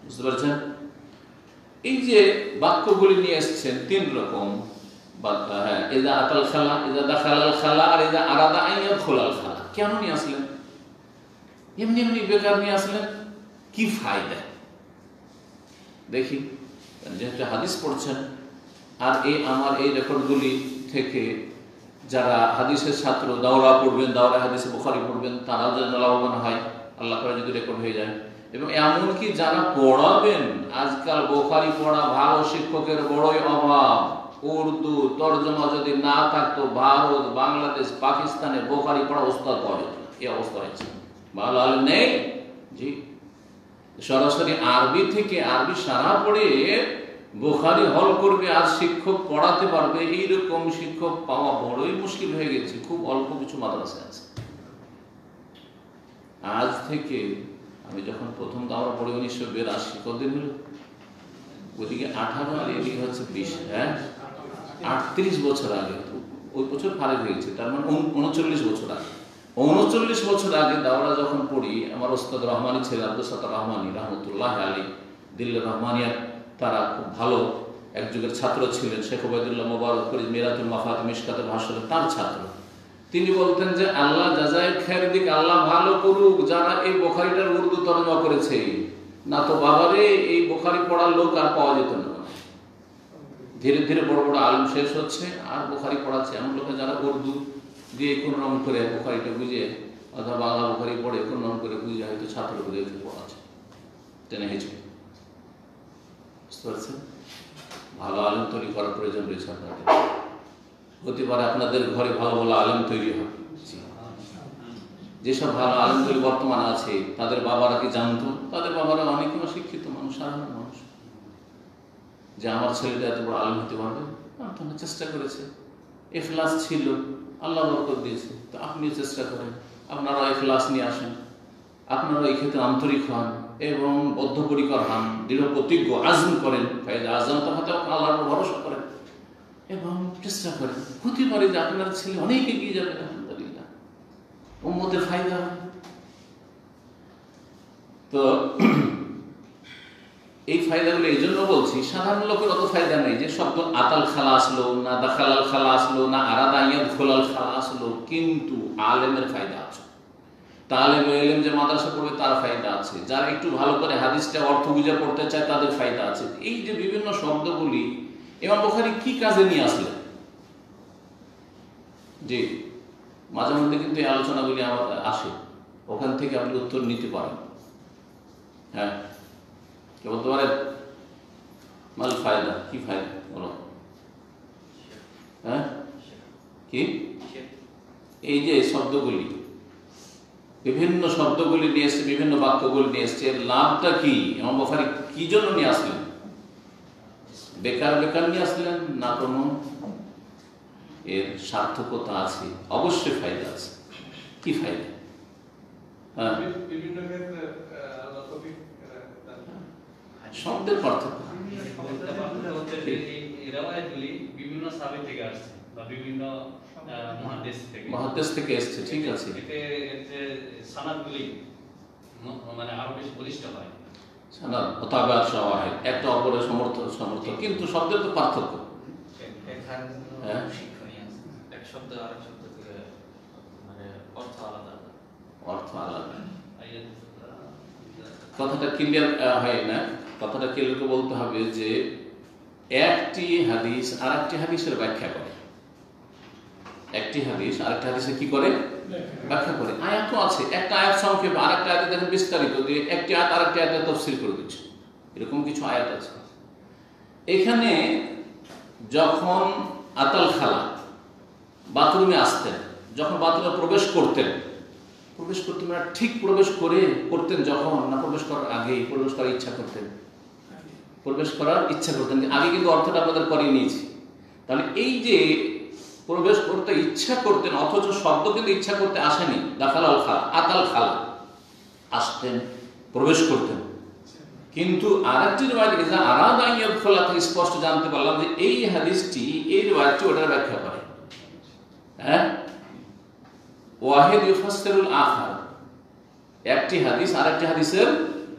বুঝতে পারছেন? এই যে বাক্যগুলি নিয়ে এসেছেন তিন রকম বাক্য। হ্যাঁ, ইযা আতাল খালা, ইযা দাখালাল খালা, আর ইযা আরাদা আন ইয়াদখুলাল খালা। কেন নিয়ে আসলেন? এমনি এমনি বেকার নিয়ে আসলেন? কি ফায়দা? দেখি, যেহেতু হাদিস পড়ছেন, আর আমার এই রেকর্ডগুলি থেকে যারা হাদিসের ছাত্র দাওরা পড়বেন, দাওরা হাদিসে বুখারী পড়বেন, তারা যেন লাভবান হয়, আল্লাহ করে যদি রেকর্ড হয়ে যায়। এবং এমনকি যারা পড়াবেন, আজকাল বুখারী পড়া ভালো শিক্ষকের বড়ই অভাব। উর্দু তর্জমা যদি না থাকতো, ভারত, বাংলাদেশ, পাকিস্তানে বুখারী পড়া ওস্তাদ পাওয়া যেত না। এই অবস্থা হয়েছে। ভালো আলেম নেই, জি। সরাসরি আরবি থেকে, আরবি সারা পড়ে বুখারী হল করবে আর শিক্ষক পড়াতে পারবে, এইরকম শিক্ষক পাওয়া বড়ই মুশকিল হয়ে গেছে। খুব অল্প কিছু মাদ্রাসা আছে। আজ থেকে আমি যখন প্রথম দাওরা পড়ি 1982, কতদিন হলো? ওইদিকে 18 আর এদিকে হচ্ছে 20, হ্যাঁ 38 বছর আগে। ওই বছর ফারেক হয়েছে, তার মানে 39 বছর আগে। 39 বছর আগে দাওরা যখন পড়ি, আমার ওস্তাদ রহমানী ছিলেন, আব্দুল সাত্তার রহমানী রহমতুল্লাহ আলী, দিল্লি রহমানিয়া। তারা খুব ভালো এক যুগের ছাত্র ছিলেন। শেখ ওবায়দুল্লাহ মোবারক করে মিরাতুল মাফাত মিশকাতুল ভাষণে তার ছাত্র। তিনি বলতেন যে আল্লাহ জাযায়ে খায়ের দিক, আল্লাহ ভালো করুক যারা এই বুখারীটার উর্দু তরজমা করেছে, না তো বাবারে এই বুখারী পড়ার লোক আর পাওয়া যেত না। ধীরে ধীরে বড় বড় আলেম শেষ হচ্ছে, আর বুখারী পড়াচ্ছে এমন লোকে যারা উর্দু দিয়ে কোন রকম করে বুখারীটা বুঝে, অথবা বাংলা বুখারী পড়ে কোন রকম করে বুঝে হয়তো ছাত্রদের পড়াচ্ছে, টেনে হেঁচে। বুঝতে পারছেন? ভালো আলেম তৈরি করার প্রয়োজন রয়েছে আপনাদের। হতে পারে আপনাদের ঘরে ভালো ভালো আলেম তৈরি হবে। যেসব ভালো আলেমগুলি বর্তমানে আছে, তাদের বাবারা কি জানতো? তাদের বাবারা অনেকে অশিক্ষিত মানুষ, সাধারণ মানুষ, যে আমার ছেলেটা এত বড় আলেম হতে পারবে, তখন চেষ্টা করেছে, ইখলাস ছিল, আল্লাহ বরকত দিয়েছে। তো আপনিও চেষ্টা করেন, আপনারা ইখলাস নিয়ে আসেন, আপনারা এই ক্ষেত্রে আন্তরিক হন এবং বদ্ধপরিকর হন, দৃঢ় প্রতিজ্ঞ আজম করেন, আজম তো হতে আল্লাহর ভরসা করেন এবং চেষ্টা করেন। হতে পারে যে আপনার ছেলে অনেক এগিয়ে যাবে, আলহামদুলিল্লাহ, উম্মতের ফায়দা হবে। তো এই ফায়দাগুলো এই জন্য বলছি, সাধারণ লোকের অত ফায়দা নেই। যে শব্দ আতাল খালা আসলো না, দাখালাল খালা আসলো না, আরাদা ইয়াদখুলাল খালা আসলো, কিন্তু আলেমের ফায়দা আছে। তালেবে ইলম যে মাদ্রাসা পড়বে তার ফায়দা আছে, যারা একটু ভালো করে হাদিসটা অর্থ বুঝে পড়তে চায় তাদের ফায়দা আছে। এই যে বিভিন্ন শব্দগুলি ইমাম বুখারী কি কাজে নিয়ে আসলেন, যে মাঝে মধ্যে কিন্তু এই আলোচনাগুলি আমাদের আসে, ওখান থেকে আপনি উত্তর নিতে পারেন। হ্যাঁ, কে বলতে পারেন? মাল ফায়দা, কি ফায়দা বলো? হ্যাঁ, কি এই যে শব্দগুলি, বিভিন্ন শব্দগুলি নিয়ে এসছে, বিভিন্ন বাক্যগুলি নিয়ে এসছে, এর লাভটা কি? ইমাম বুখারী কি জন্য নিয়ে আসলেন? বেকার বেকার নিয়ে আসলেন না, কোনো এর সার্থকতা আছে? অবশ্যই ফায়দা আছে। কি ফায়দা? হ্যাঁ, শব্দের পার্থক্য। বিভিন্ন সাহাবী থেকে আসছে বা বিভিন্ন মুহাদ্দিস থেকে এসেছে, ঠিক আছে। এতে সানাদগুলি মানে আরো বেশি বলিষ্ঠ হয়। সানাদ মুতাবাআত শাওয়াহিদ, একটা অপরের সমর্থক, কিন্তু শব্দের তো পার্থক্য। হ্যাঁ, শব্দ আরেক শব্দ থেকে মানে অর্থ আলাদা। অর্থ আলাদা। আইয়াত কথাটা ক্লিয়ার হয় না। কথাটা ক্লিয়ার করে বলতে হবে যে একটি হাদিস আরেকটি হাদিসের ব্যাখ্যা করে। একটি হাদিস আরেকটা হাদিসে কি করে? ব্যাখ্যা করে। আয়াত আছে, একটা আয়াত সংক্ষেপে, আরেকটা আয়াতে দেখেন বিস্তারিত, দিয়ে একটি আয়াত আরেকটি আয়াতে তাফসীর করে দিচ্ছে। এরকম কিছু আয়াত আছে। এখানে যখন আতাল খালা বাথরুমে আসতেন, যখন বাথরুমে প্রবেশ করতেন মানে ঠিক প্রবেশ করতেন যখন, না প্রবেশ করার আগেই প্রবেশ করার ইচ্ছা করতেন? প্রবেশ করার ইচ্ছা করতেন। আগে কিন্তু অর্থটা আপনাদের করিয়ে নিয়েছি। তাহলে এই যে প্রবেশ করতে ইচ্ছা করতেন, অথচ শব্দ কিন্তু ইচ্ছা করতে আসেনি। দাখালাল খালা, আতাল খালা, আসতেন, প্রবেশ করতেন। কিন্তু আরেকটি রিওয়ায়াত ইজা আরাদা আন ইয়াদখুলা থেকে স্পষ্ট জানতে পারলাম যে এই হাদিসটি, এই রিওয়ায়াতটি ওটার ব্যাখ্যা করে। হ্যাঁ, ওয়াহিদ ইউফাসসিরুল আখার, একটি হাদিস আরেকটি হাদিসের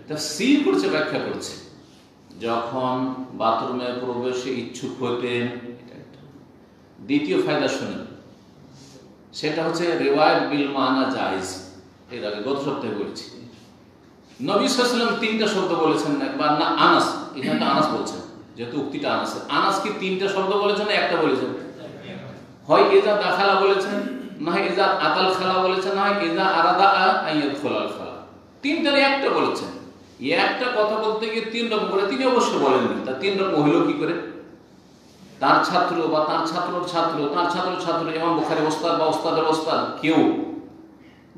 তাফসীর করছে, ব্যাখ্যা করছে। যখন বাথরুমে প্রবেশে ইচ্ছুক হতেন, দ্বিতীয় ফায়দা শুনেন, সেটা হচ্ছে রিওয়ায়াত বিল মানা জায়েজ। এর আগে গত সপ্তাহে বলেছি নবী সাল্লাল্লাহু আলাইহি ওয়াসাল্লাম তিনটা শব্দ বলেছেন, একবার না আনাস, এখানে তো আনাস বলছেন, যেহেতু উক্তিটা আনাসের। আনাস কি তিনটা শব্দ বলেছেন না একটা বলেছেন? হয় ইজা দাখালা বলেছেন, না হয় ইজা আতাল খালা বলেছেন, না হয় ইজা আরাদা আন ইয়াদখুলাল খালা। তিনটার একটা বলেছেন। এই একটা কথা বলতে গিয়ে তিন রকম করে তিনি অবশ্য বলেননি। তা তিন রকম হইল কি করে? তার ছাত্র বা তার ছাত্রর ছাত্র, তার ছাত্র ছাত্র, ইমাম বুখারী ওস্তাদ বা ওস্তাদের ওস্তাদ, কেউ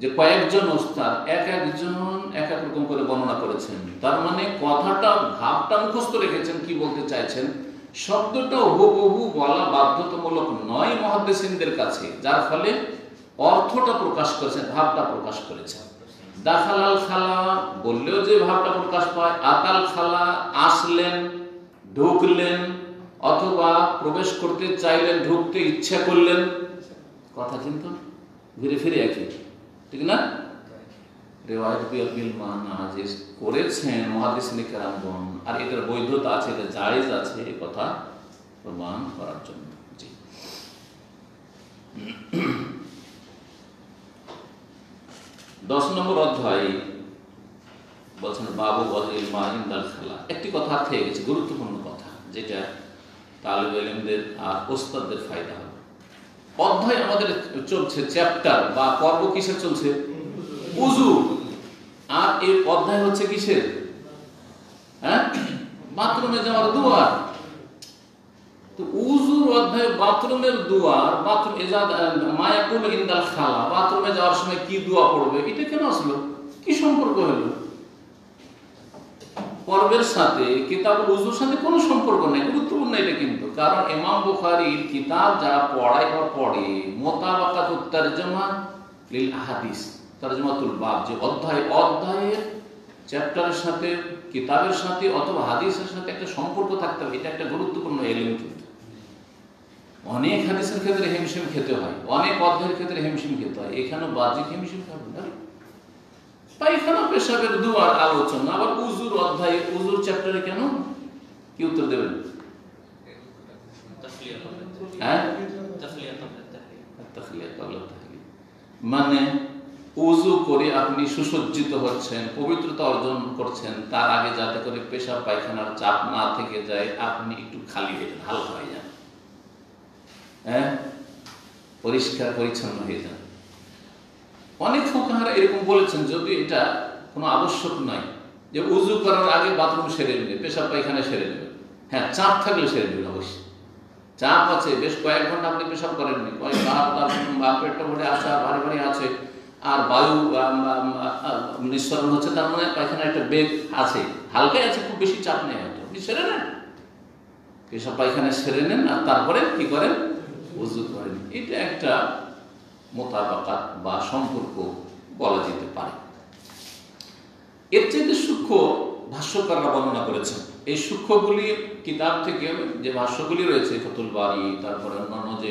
যে কয়েকজন ওস্তাদ এক একজন এক এক রকম করে বর্ণনা করেছেন। তার মানে কথাটা, ভাবটা মুখস্থ রেখেছেন, কি বলতে চাইছেন। শব্দটা হুবহু বলা বাধ্যতামূলক নয় মুহাদ্দিসিনদের কাছে, যার ফলে অর্থটা প্রকাশ করেছেন, ভাবটা প্রকাশ করেছেন। দাখালাল খালা বললেও যে ভাবটা প্রকাশ পায়, আতাল খালা আসলেন, ঢুকলেন, অথবা প্রবেশ করতে চাইলেন, ঢুকতে ইচ্ছা করলেন, কথা কিন্তু ঘুরে ফিরে একই, ঠিক না? রিওয়ায়াত বিল মানা যে করেছেন মুহাদ্দিসিনে কেরামগণ, আর এটার বৈধতা আছে, এটা জায়েজ আছে, এই কথা প্রমাণ করার জন্য। জি, 10 নম্বর অধ্যায় বলছেন বাবু ওয়াদিল মা ইনদাল খালা। একটি কথা থেকে গেছে, গুরুত্বপূর্ণ কথা, যেটা তালিব ইলমদের আর ওস্তাদদের ফায়দা হবে। অধ্যায় আমাদের চলছে, চ্যাপ্টার বা পর্ব কিসের চলছে? উযু। আর এই অধ্যায় হচ্ছে কিসের? হ্যাঁ, বাথরুমে যাওয়ার দুয়ার। তো উযুর অধ্যায় বাথরুমের দুয়ার, বাথরুম ইজা মা ইয়াকুলু ইনদাল খালা, বাথরুমে যাওয়ার সময় কি দোয়া পড়বে, এটা কেন আসলো? কি সম্পর্ক হলো? পর্বের সাথে, কিতাবুল উযুর সাথে কোনো সম্পর্ক নেই। গুরুত্বপূর্ণ এটা কিন্তু, কারণ ইমাম বুখারীর কিতাব যারা পড়ায় বা পড়ে, মুতাবাকাতুত তারজমা লিল আহাদিস, তারজমাতুল বাব, যে অধ্যায়ের চ্যাপ্টারের সাথে, কিতাবের সাথে অথবা হাদিসের সাথে একটা সম্পর্ক থাকতে হবে। এটা একটা গুরুত্বপূর্ণ এলিমেন্ট কিন্তু। অনেক হাদিসের ক্ষেত্রে হিমশিম খেতে হয়, অনেক অধ্যায়ের ক্ষেত্রে হিমশিম খেতে হয়, এখানে বাহ্যিক হিমশিম খাবে না। পায়খানা পেশাবের দুয়ার আলোচনা, আবার উযুর অধ্যায়ে, উযুর চ্যাপ্টারে কেন? কি উত্তর দেবেন? মানে উযু করে আপনি সুসজ্জিত হচ্ছেন, পবিত্রতা অর্জন করছেন, তার আগে যাতে করে পেশাব পায়খানার চাপ না থেকে যায়, আপনি একটু খালি হয়ে যান, হালকা হয়ে যান, হ্যাঁ, পরিষ্কার পরিচ্ছন্ন হয়ে যান। অনেক ফুকাহারা এরকম বলেছেন, যদি এটা কোনো আবশ্যক নয় যে উযু করার আগে বাথরুম সেরে নেবে, পেশাব পায়খানা সেরে নেবে। হ্যাঁ, চাপ থাকলে সেরে নেবেন অবশ্যই। চাপ আছে, বেশ কয়েক ঘন্টা আপনি পেশাব করেননি, পেটটা ভরে আছে, আর ভারী ভারী আছে, আর বায়ু নিঃসরণ হচ্ছে, তার মানে পায়খানা একটা বেগ আছে, হালকাই আছে, খুব বেশি চাপ নেই, হয়তো আপনি সেরে নেন, পেশাব পায়খানা সেরে নেন, আর তারপরে কি করেন? উযু করেন। এটা একটা মোতাবাকাত বা সম্পর্ক বলা যেতে পারে। এর চেয়ে সূক্ষ্ম ভাষ্যকাররা বর্ণনা করেছেন। এই সূক্ষ্মগুলি কিতাব থেকে, যে ভাষ্যগুলি রয়েছে, ফাতুল বারী, তারপরে অন্যান্য যে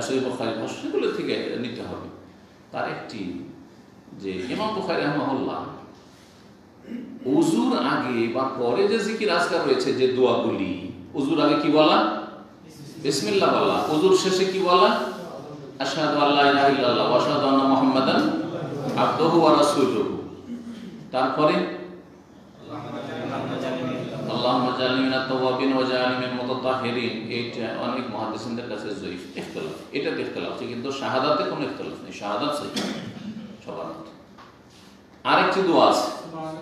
সহিহ বুখারী ভাষ্য, সেগুলো থেকে নিতে হবে। তার একটি, যে ইমাম বুখারী রাহিমাহুল্লাহ উযুর আগে বা পরে যে জিকির আজকার রয়েছে, যে দোয়াগুলি, উযুর আগে কি বলা? বিসমিল্লাহ বলা। উযুর শেষে কি বলা? আশহাদু আল্লা ইলাহা ইল্লাল্লাহ ওয়া আশহাদু আন্না মুহাম্মাদান আবদুহু ওয়া রাসূলুহু। তারপরে আল্লাহুম্মা জাআলনি মিনাত তাওয়াবিন ওয়া জাআলনি মিনাল মুতাতাহহিরিন। এইটা অনেক মুহাদ্দিসিনদের কাছে যঈফ, ইখতিলাফ, এটাতে ইখতিলাফ আছে, কিন্তু শাহাদাতে কোনো ইখতিলাফ নেই, শাহাদাত সহিহ সবার মধ্যে। আরেকটি দোয়া আছে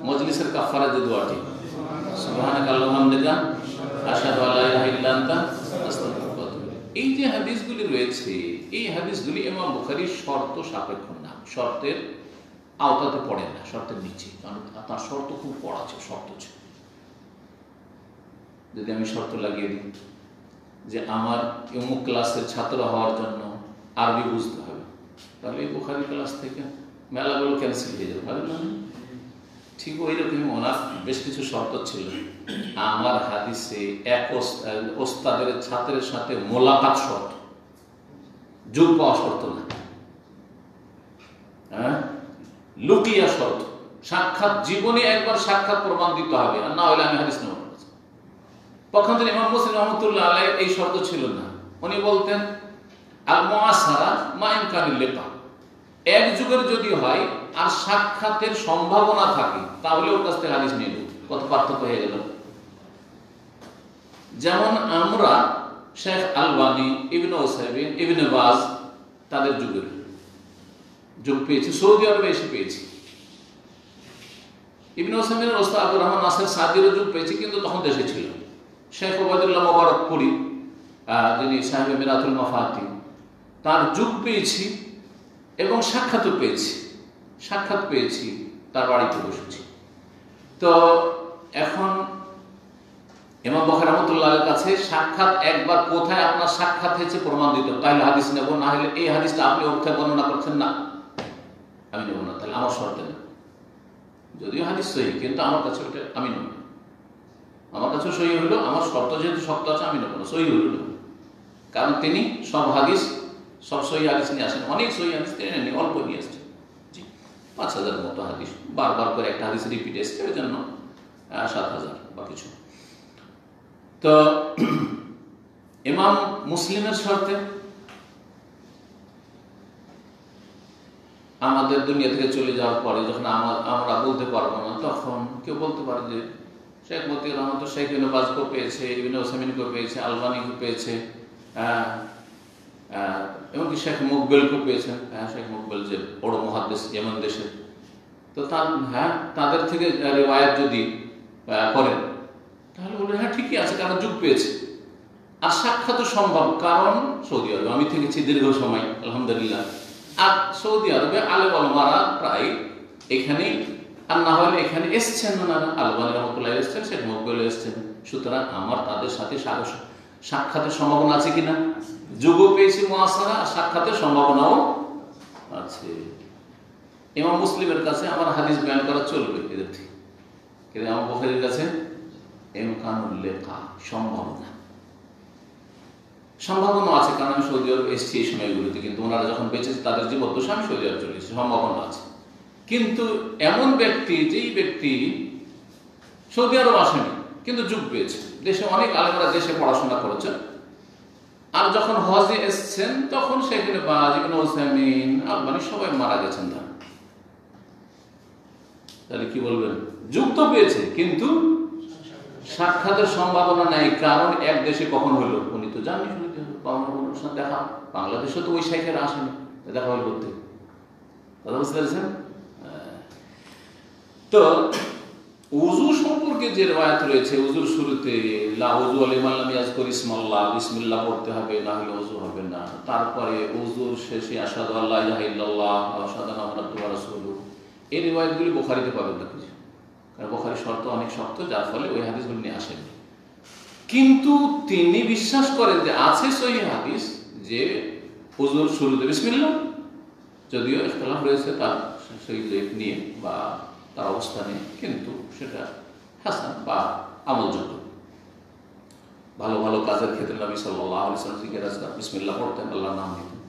মজলিসের কাফারা, যে দোয়াটি সুবহানাকা আল্লাহুম্মা ওয়া বিহামদিকা আশহাদু আল্লা ইলাহা ইল্লা আনতা আস্তাগফিরুকা ওয়া আতুবু ইলাইক। এই যে হাদিসগুলি রয়েছে, এই হাদিসগুলি ইমাম বুখারীর শর্ত সাপেক্ষ না, শর্তের আওতাতে পড়ে না, শর্তের নিচে, কারণ তার শর্ত খুব কড়া ছিল, শর্ত ছিল। যদি আমি শর্ত লাগিয়ে দিই যে আমার অমুক ক্লাসের ছাত্র হওয়ার জন্য আরবি বুঝতে হবে, তাহলে এই বুখারী ক্লাস থেকে মেলাগুলো ক্যান্সেল হয়ে যাবে, ভালো না? ঠিক ওই রকমই ওনার বেশ কিছু শর্ত ছিল। আমার হাদিসে এক ওস্তাদের ছাত্রের সাথে মোলাকাত শর্ত, যোগ পাওয়া শর্ত না, হ্যাঁ, লুকিয়া শর্ত, সাক্ষাৎ, জীবনে একবার সাক্ষাৎ প্রমাণ দিতে হবে, আর না হলে আমি হাদিস নেব। পক্ষান্তরে ইমাম মুসলিম রহমতুল্লাহ আলাইহি এই শর্ত ছিল না। উনি বলতেন আল মুআসারা মা ইমকানিল লিকা, এক যুগের যদি হয় আর সাক্ষাতের সম্ভাবনা থাকে তাহলে ওর কাছ থেকে হাদিস নিয়ে নেব। কত পার্থক্য হয়ে গেল। যেমন আমরা শেখ আলবানী, ইবনে উসাইমিন, ইবনে বাজ তাদের যুগের যুগ পেয়েছি, সৌদি আরবে এসে পেয়েছি। ইবনে উসাইমিনের ওস্তাদ আব্দুর রহমান নাসির সাদিরও যুগ পেয়েছি, কিন্তু তখন দেশে ছিল। শেখ ওবায়দুল্লাহ মুবারকপুরি, যিনি সাহেব মিরাতুল মাফাতিহ, তার যুগ পেয়েছি এবং সাক্ষাৎও পেয়েছি, সাক্ষাৎ পেয়েছি, তার বাড়িতে বসেছি। তো এখন ইমাম বুখারী রাহমাতুল্লাহর কাছে সাক্ষাৎ একবার কোথায় আপনার সাক্ষাৎ হয়েছে প্রমাণ দিতে হবে, তাহলে হাদিস নেব, না হলে এই হাদিসটা আপনি অর্থে বর্ণনা করছেন না, আমি নেব না, তাহলে আমার শর্তে নেব। যদিও হাদিস সহিহ, কিন্তু আমার কাছে ওটা আমি নেব না, আমার কাছে সহিহ হলো, আমার শর্ত যেহেতু শক্ত আছে আমি নেব না, সহিহ হলো নেব। কারণ তিনি সব হাদিস, সব সহিহ হাদিস নিয়ে আসেন, অনেক সহিহ হাদিস তিনি নেন, অল্প নিয়ে আসছেন। জি, ৫,০০০ মতো হাদিস, বারবার করে একটা হাদিস রিপিট এসছে, ওই জন্য ৭,০০০ বা কিছু। তো ইমাম মুসলিমের শর্তে আমাদের দুনিয়া থেকে চলে যাওয়ার পরে যখন আমরা বলতে পারবো না, তখন কেউ বলতে পারে যে শেখ মতিউর রহমান তো শেখ ইবনে বাজকে পেয়েছে, ইবনে উসাইমিনকে পেয়েছে, আলবানীকে পেয়েছে, এমনকি শেখ মুকবেলকে পেয়েছেন, শেখ মুকবেল যে বড় মুহাদ্দিস ইয়েমেন দেশের। তো তাদের থেকে রিওয়ায়াত যদি করেন তাহলে বলে হ্যাঁ ঠিকই আছে, কারণ যুগ পেয়েছে আর সাক্ষাৎ সম্ভব, কারণ সৌদি আরবে আমি থেকেছি দীর্ঘ সময় আলহামদুলিল্লাহ। আর সৌদি আরবে আলেম ওলামারা প্রায় এখানে, আর না হলে এখানে এসছেন ওনারা, আলবানী রহমতুল্লাহ এসছেন, শেখ মুকবেল এসছেন। সুতরাং আমার তাদের সাথে সাক্ষাতের সম্ভাবনা আছে কিনা, যুগও পেয়েছি মুআসারা, আর সাক্ষাতের সম্ভাবনাও আছে। ইমাম মুসলিমের কাছে আমার হাদিস বয়ান করা চলবে এদের থেকে, কিন্তু ইমাম বুখারীর কাছে ইমকানুল লিকা, সম্ভাবনা আছে, কারণ আমি সৌদি আরব এসেছি এই সময়গুলোতে, কিন্তু ওনারা যখন বেঁচেছে তাদের জীবদ্দশা আমি সৌদি আরব চলে এসেছি, সম্ভাবনা আছে। কিন্তু এমন ব্যক্তি, যেই ব্যক্তি সৌদি আরব আসেনি কিন্তু যুগ পেয়েছে, দেশে অনেক আলেমরা দেশে পড়াশোনা করেছেন, আর যখন হজে এসছেন তখন সেখানে বাজ, ইবনে উসাইমিন, আলবানী সবাই মারা গেছেন। তাহলে কি বলবেন, যুগ তো পেয়েছে কিন্তু সাক্ষাতের সম্ভাবনা নাই, কারণ এক দেশে কখন হলো উনি তো জানেন, শুনতে হবে, দেখা বাংলাদেশে তো ওই শেখেরা আসেনি, দেখা হল করতে, কথা বুঝতে পেরেছেন? তো উযু সম্পর্কে যে রিওয়ায়াত রয়েছে, উযুর শুরুতে লা উযু লিমান লাম ইয়াযকুর ইসমাল্লাহ, বিসমিল্লাহ পড়তে হবে, না হলে উযু হবে না। তারপরে উযুর শেষে আশহাদু আল্লা ইলাহা ইল্লাল্লাহ ওয়া আশহাদু আন্না মুহাম্মাদান রাসূলুহু, এই রিওয়ায়াতগুলি বুখারীতে পাবেন না কিছু, কারণ বুখারীর শর্ত অনেক শক্ত, যার ফলে ওই হাদিসগুলি নিয়ে আসেননি। কিন্তু তিনি বিশ্বাস করেন যে আছে সহিহ হাদিস যে উযুর শুরুতে বিসমিল্লাহ, যদিও ইখতিলাফ রয়েছে তার সহিহ নিয়ে বা তার অবস্থা নেই, কিন্তু সেটা হাসান বা আমলযোগ্য। ভালো ভালো কাজের ক্ষেত্রে নবী সাল্লাল্লাহু আলাইহি ওয়াসাল্লাম জিকির আজকার বিসমিল্লাহ পড়তেন, আল্লাহর নাম নিতেন।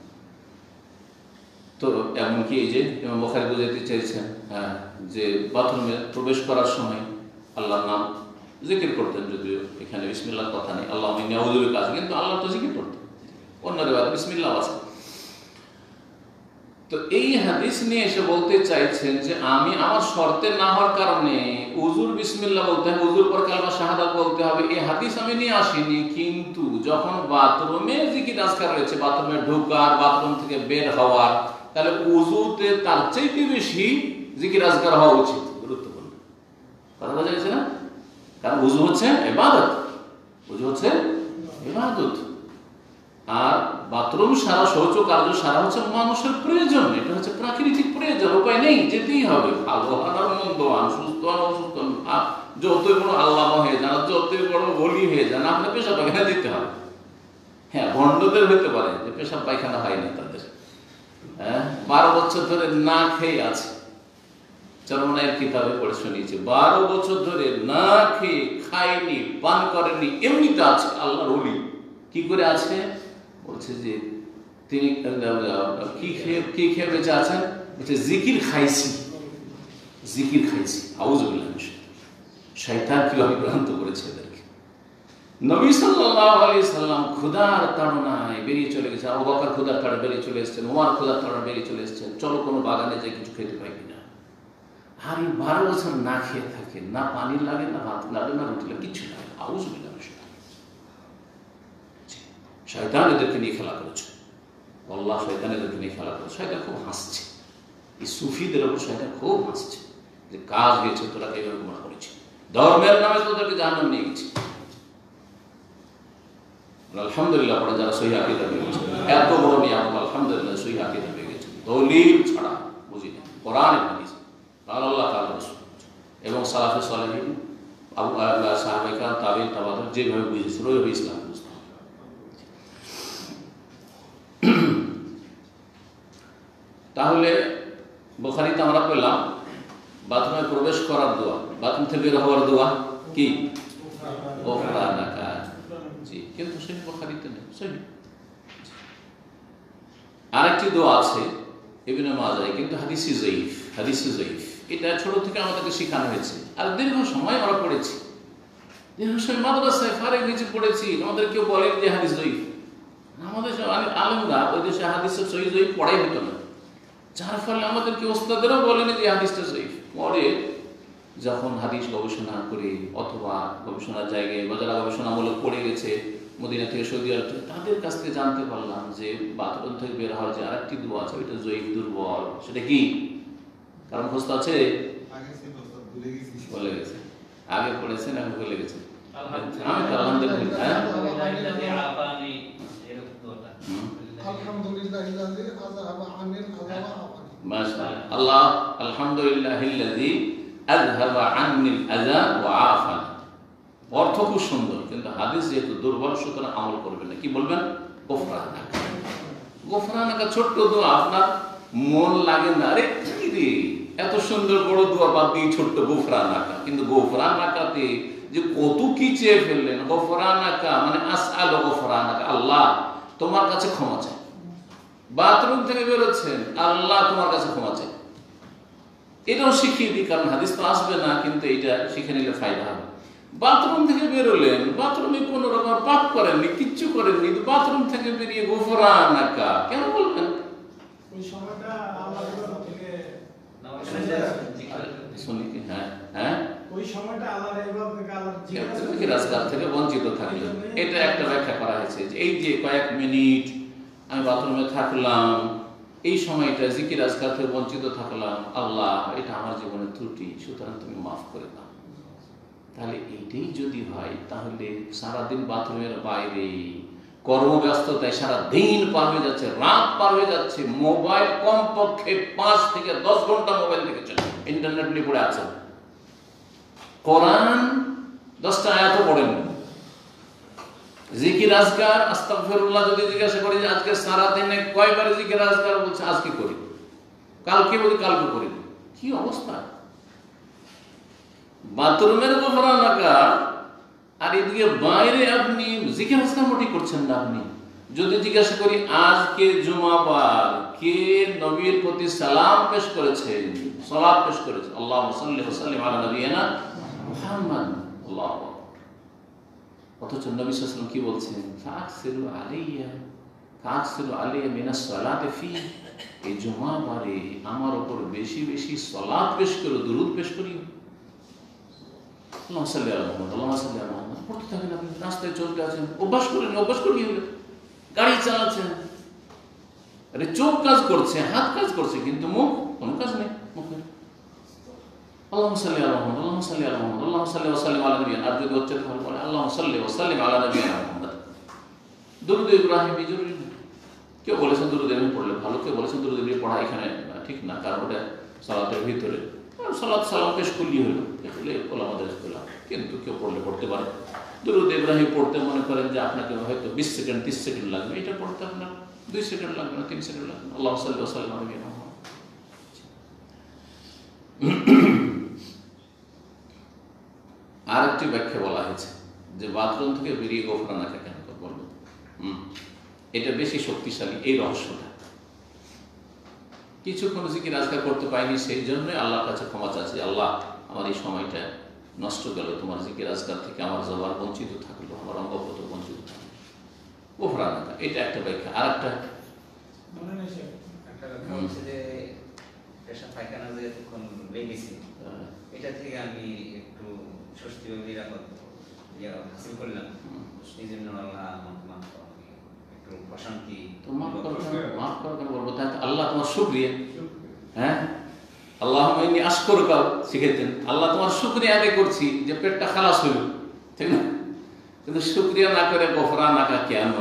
তো এমনকি এই যে ইমাম বুখারী বুঝাইতে চেয়েছেন যে বাথরুমে প্রবেশ করার সময় আল্লাহর নাম জিকির করতেন, যদিও এখানে বিসমিল্লাহর কথা নেই, আল্লাহ ইন্নী আউযু বিকা আছে, কিন্তু আল্লাহ তো জিকির করতেন, অন্য রিওয়ায়াতে বিসমিল্লাহ আছে। তো এই হাদিস নিয়ে এসে বলতে চাইছেন যে আমি আমার শর্তে না হওয়ার কারণে উজুর বিসমিল্লাহ বলতে হবে, উজুর পর কালমা শাহাদাত বলতে হবে, এই হাদিস আমি নিয়ে আসিনি। কিন্তু যখন বাথরুমে জিকির আজকার রয়েছে, বাথরুমে ঢোকার, বাথরুম থেকে বের হওয়ার, তাহলে উজুতে তার চাইতে বেশি জিকির আজকার হওয়া উচিত, গুরুত্বপূর্ণ। কথা বোঝা গেছে না? কারণ উজু হচ্ছে ইবাদত, উজু হচ্ছে ইবাদত। আর বাথরুম সারা, শৌচ কার্য সারা হচ্ছে মানুষের প্রয়োজন, এটা হচ্ছে প্রাকৃতিক প্রয়োজন, উপায় নেই, যেতেই হবে। ভালো আর মন্দ, সুস্থ আর অসুস্থ, যতই বড় আল্লামা হয়ে যান, যতই বড় বলি হয়ে যান, আপনার পেশাব পায়খানা দিতে হবে। হ্যাঁ, ভণ্ডদের হতে পারে যে পেশাব পায়খানা হয় না তাদের, 12 বছর ধরে না খেয়ে আছে, চরমনায়ের কিতাবে পড়ে শুনিয়েছে, 12 বছর ধরে না খেয়ে, খায়নি, পান করেনি, এমনিতে আছে আল্লাহর ওলি। কি করে আছে? বলছে যে তিনি কি খেয়ে বেঁচে আছেন? বলছে জিকির খাইছি, জিকির খাইছি। আউযুবিল্লাহ, শয়তান কিভাবে ভ্রান্ত করেছে এদেরকে। নবী সাল্লাল্লাহু আলাইহি সাল্লাম ক্ষুধার তাড়নায় বেরিয়ে চলে গেছে, আবু বকর ক্ষুধার তাড়নায় বেরিয়ে চলে এসেছেন, ওমর ক্ষুধার তাড়নায় বেরিয়ে চলে এসেছেন, চলো কোনো বাগানে যে কিছু খেতে পাই কিনা। আর এই 12 বছর না খেয়ে থাকে, না পানি লাগে, না ভাত লাগে, না রুটি লাগে, কিছু লাগে। আউযুবিল্লাহ, শয়তান এদেরকে নিয়ে খেলা করেছে, আল্লাহ শয়তান এদেরকে নিয়ে খেলা করেছে। শয়তান খুব হাসছে, এই সুফিদের উপর শয়তান খুব হাসছে যে কাজ হয়েছে, তোরা এইভাবে গুনাহ করেছে, ধর্মের নামে তোদেরকে জাহান্নামে নিয়ে গেছে। আলহামদুলিল্লাহ পড়ে যারা সহিহ আকীদা পেয়ে গেছে, এত বড় নিয়ামত, আলহামদুলিল্লাহ সহিহ আকীদা পেয়ে গেছে, দলিল ছাড়া, বুঝি না, কোরআন এবং হাদিস, আল্লাহ তাআলা রাসূল এবং সালাফে সালেহিন, সাহাবায়ে কেরাম, তাবেঈন, তাবাঈন যেভাবে বুঝেছিল ওইভাবে ইসলাম বুঝতে। তাহলে বুখারীতে আমরা পেলাম বাথরুমে প্রবেশ করার দোয়া, বাথরুম থেকে বের হওয়ার দোয়া কি? গোফরানাকা। জি, কিন্তু সেই বুখারীতে নেই। সহি আরেকটি দোয়া আছে ইবনে মাজাহ, কিন্তু হাদিসে যায়ীফ, হাদিসে যায়ীফ। এটা ছোট থেকে আমাদেরকে শেখানো হয়েছে, আর দীর্ঘ সময় আমরা পড়েছি, দীর্ঘ সময় মাদ্রাসায় ফারেক নিচে পড়েছি, আমাদের কেউ বলেন যে হাদিস যায়ীফ। আমাদের আলেমরা ওই দেশে হাদিসের সহিহ যায়ীফ পড়াই হতো না, যার ফলে আমাদেরকে ওস্তাদেরও বলেনি যে হাদিসটা যায়ীফ। পরে যখন হাদিস গবেষণা করে, অথবা গবেষণার জায়গায় বা যারা গবেষণামূলক পড়ে গেছে মদিনা থেকে সৌদি আরব থেকে, তাদের কাছ থেকে জানতে পারলাম যে বাথরুম থেকে বের হওয়ার যে আরেকটি দোয়া আছে, ওইটা যায়ীফ, দুর্বল। সেটা কি? কারণ মুখস্থ আছে? বলে গেছে, আগে পড়েছেন, আমি ভুলে গেছি। আমি তো আলহামদুলিল্লাহ, আল্লাহ আলহামদুলিল্লাহিল্লাযী আযহাবা আন্নিল আযা ওয়া আফানি। অর্থ খুব সুন্দর, কিন্তু হাদিস যেহেতু দুর্বল, সুতরাং আমল করবেন না। কি বলবেন? গোফরানাকা। গোফরানাকা ছোট্ট দোয়া, আপনার মন লাগে না, আরে কি রে এত সুন্দর বড় দোয়া বাদ দিয়ে ছোট্ট গোফরানাকা। কিন্তু গোফরানাকাতে যে কত কি চেয়ে ফেললেন। গোফরানাকা মানে আসআলু গোফরানাকা, আল্লাহ তোমার কাছে ক্ষমা চাই। বাথরুম থেকে বেরোচ্ছেন, আল্লাহ তোমার কাছে ক্ষমা চাই। এটাও শিখিয়ে দিই, কারণ হাদিস তো আসবে না, কিন্তু এটা শিখে নিলে ফায়দা হবে। বাথরুম থেকে বেরোলেন, বাথরুমে কোনো রকম পাপ করেননি, কিচ্ছু করেননি, বাথরুম থেকে বেরিয়ে গোফরানাকা কেন বলবেন? ওই সময়টা আল্লাহর থেকে শুনি কি? হ্যাঁ হ্যাঁ, ওই সময়টা আল্লাহর ইবাদত থেকে, আল্লাহর জিকির রাস্তার থেকে বঞ্চিত থাকলেন। এটা একটা ব্যাখ্যা করা হয়েছে যে এই যে কয়েক মিনিট আমি বাথরুমে থাকলাম, এই সময়টা জিকির আজকার থেকে বঞ্চিত থাকলাম, আল্লাহ এটা আমার জীবনের ত্রুটি, সুতরাং তুমি মাফ করে দাও। তাহলে এইটাই যদি হয়, তাহলে সারাদিন বাথরুমের বাইরে কর্মব্যস্ততায় সারা দিন পার হয়ে যাচ্ছে, রাত পার হয়ে যাচ্ছে, মোবাইল কমপক্ষে 5 থেকে 10 ঘন্টা মোবাইল দেখেছেন, ইন্টারনেট নিয়ে পড়ে আছেন, কোরআন 10টা আয়াতও পড়েন, জিকির আজকার আস্তাগফিরুল্লাহ যদি জিজ্ঞাসা করি যে আজকে সারাদিনে কয়বার জিকির আজকার, বলছে আজকে করি, কালকে বলি কালকে করি। কি অবস্থা! বাথরুমের গোফরানাকা, আর এদিকে বাইরে আপনি জিকির আজকার মোটেই করছেন না। আপনি যদি জিজ্ঞাসা করি আজকে জুমাবার, কে নবীর প্রতি সালাম পেশ করেছেন, সালাত পেশ করেছেন, আল্লাহুম্মা সাল্লি ওয়া সাল্লিম আলা নাবিয়িনা মুহাম্মদ, আল্লাহু। অথচ নবী সাল্লাল্লাহু আলাইহি ওয়াসাল্লাম কি বলছেন? ফাকসিরু আলাইয়া কাসিরু আলাইহি মিনাস সালাতি ফি, এই জুমা বারে আমার উপর বেশি বেশি সালাত পেশ করো, দুরূদ পেশ করি। আল্লাহুম্মা সাল্লি আলা মুহাম্মদ, আল্লাহুম্মা সাল্লি আলা মুহাম্মদ পড়তে থাকেন। আপনি রাস্তায় চলতে আছেন, অভ্যাস করেন, অভ্যাস করে কি হলো? গাড়ি চালাচ্ছেন, আরে চোখ কাজ করছে, হাত কাজ করছে, কিন্তু মুখ কোনো কাজ নেই। মুখে আল্লাহুম্মা সাল্লি আলা মুহাম্মদ, আল্লাহুম্মা সাল্লি আলা মুহাম্মদ, আল্লাহুম্মা সাল্লি ওয়া সাল্লিম আলা নাবিয়িনা। আর যদি হচ্ছে তাহলে বলে আল্লাহুম্মা সাল্লি ওয়া সাল্লিম আলা নাবিয়িনা মুহাম্মদ। দুরূদ ইব্রাহিম জরুরি না। কেউ বলেছেন দুরূদ ইব্রাহিম পড়লে ভালো, কেউ বলেছেন দুরূদ ইব্রাহিম পড়া এখানে ঠিক না, কারণ ওটা সালাতের ভিতরে সালাত সালাম পেশ করলি হলো, এগুলো ওলামাদের ইখতিলাফ। কিন্তু কেউ পড়লে পড়তে পারে। দুরূদ ইব্রাহিম পড়তে মনে করেন যে আপনাকে হয়তো 20 সেকেন্ড 30 সেকেন্ড লাগবে, এটা পড়তে আপনার 2 সেকেন্ড লাগবে না, 3 সেকেন্ড লাগবে না। আল্লাহুম্মা সাল্লি ওয়া সাল্লিম আলা নাবিয়িনা মুহাম্মদ। আরেকটি ব্যাখ্যা বলা হয়েছে যে বাথরুম থেকে বেরিয়ে গোফরানাকে কেন বলবো, এটা বেশি শক্তিশালী এই রহস্যটা। কিছুক্ষণ জিকির আজকার করতে পাইনি, সেই জন্যই আল্লাহর কাছে ক্ষমা চাচ্ছি, আল্লাহ আমার এই সময়টা নষ্ট গেল, তোমার জিকির আজকার থেকে আমার জবান বঞ্চিত থাকলো, আমার অঙ্গপ্রত বঞ্চিত থাকলো, গোফরানাকা। এটা একটা ব্যাখ্যা। আর একটা হচ্ছে যে পেশাব পায়খানা যে এতক্ষণ লেগেছে, এটা থেকে আমি একটু স্বস্তি ও নিরাপদ হাসিল করলাম, এই জন্য আল্লাহ একটু প্রশান্তি। তো মাফ করো কেন বলবো? তাই আল্লাহ তোমার শুকরিয়া। হ্যাঁ, আল্লাহুম্মা ইন্নী আশকুরুকা শিখেছেন, আল্লাহ তোমার শুকরিয়া আদায় করছি যে পেটটা খালাস হইল, ঠিক না? কিন্তু শুকরিয়া না করে গোফরানাকা কেন?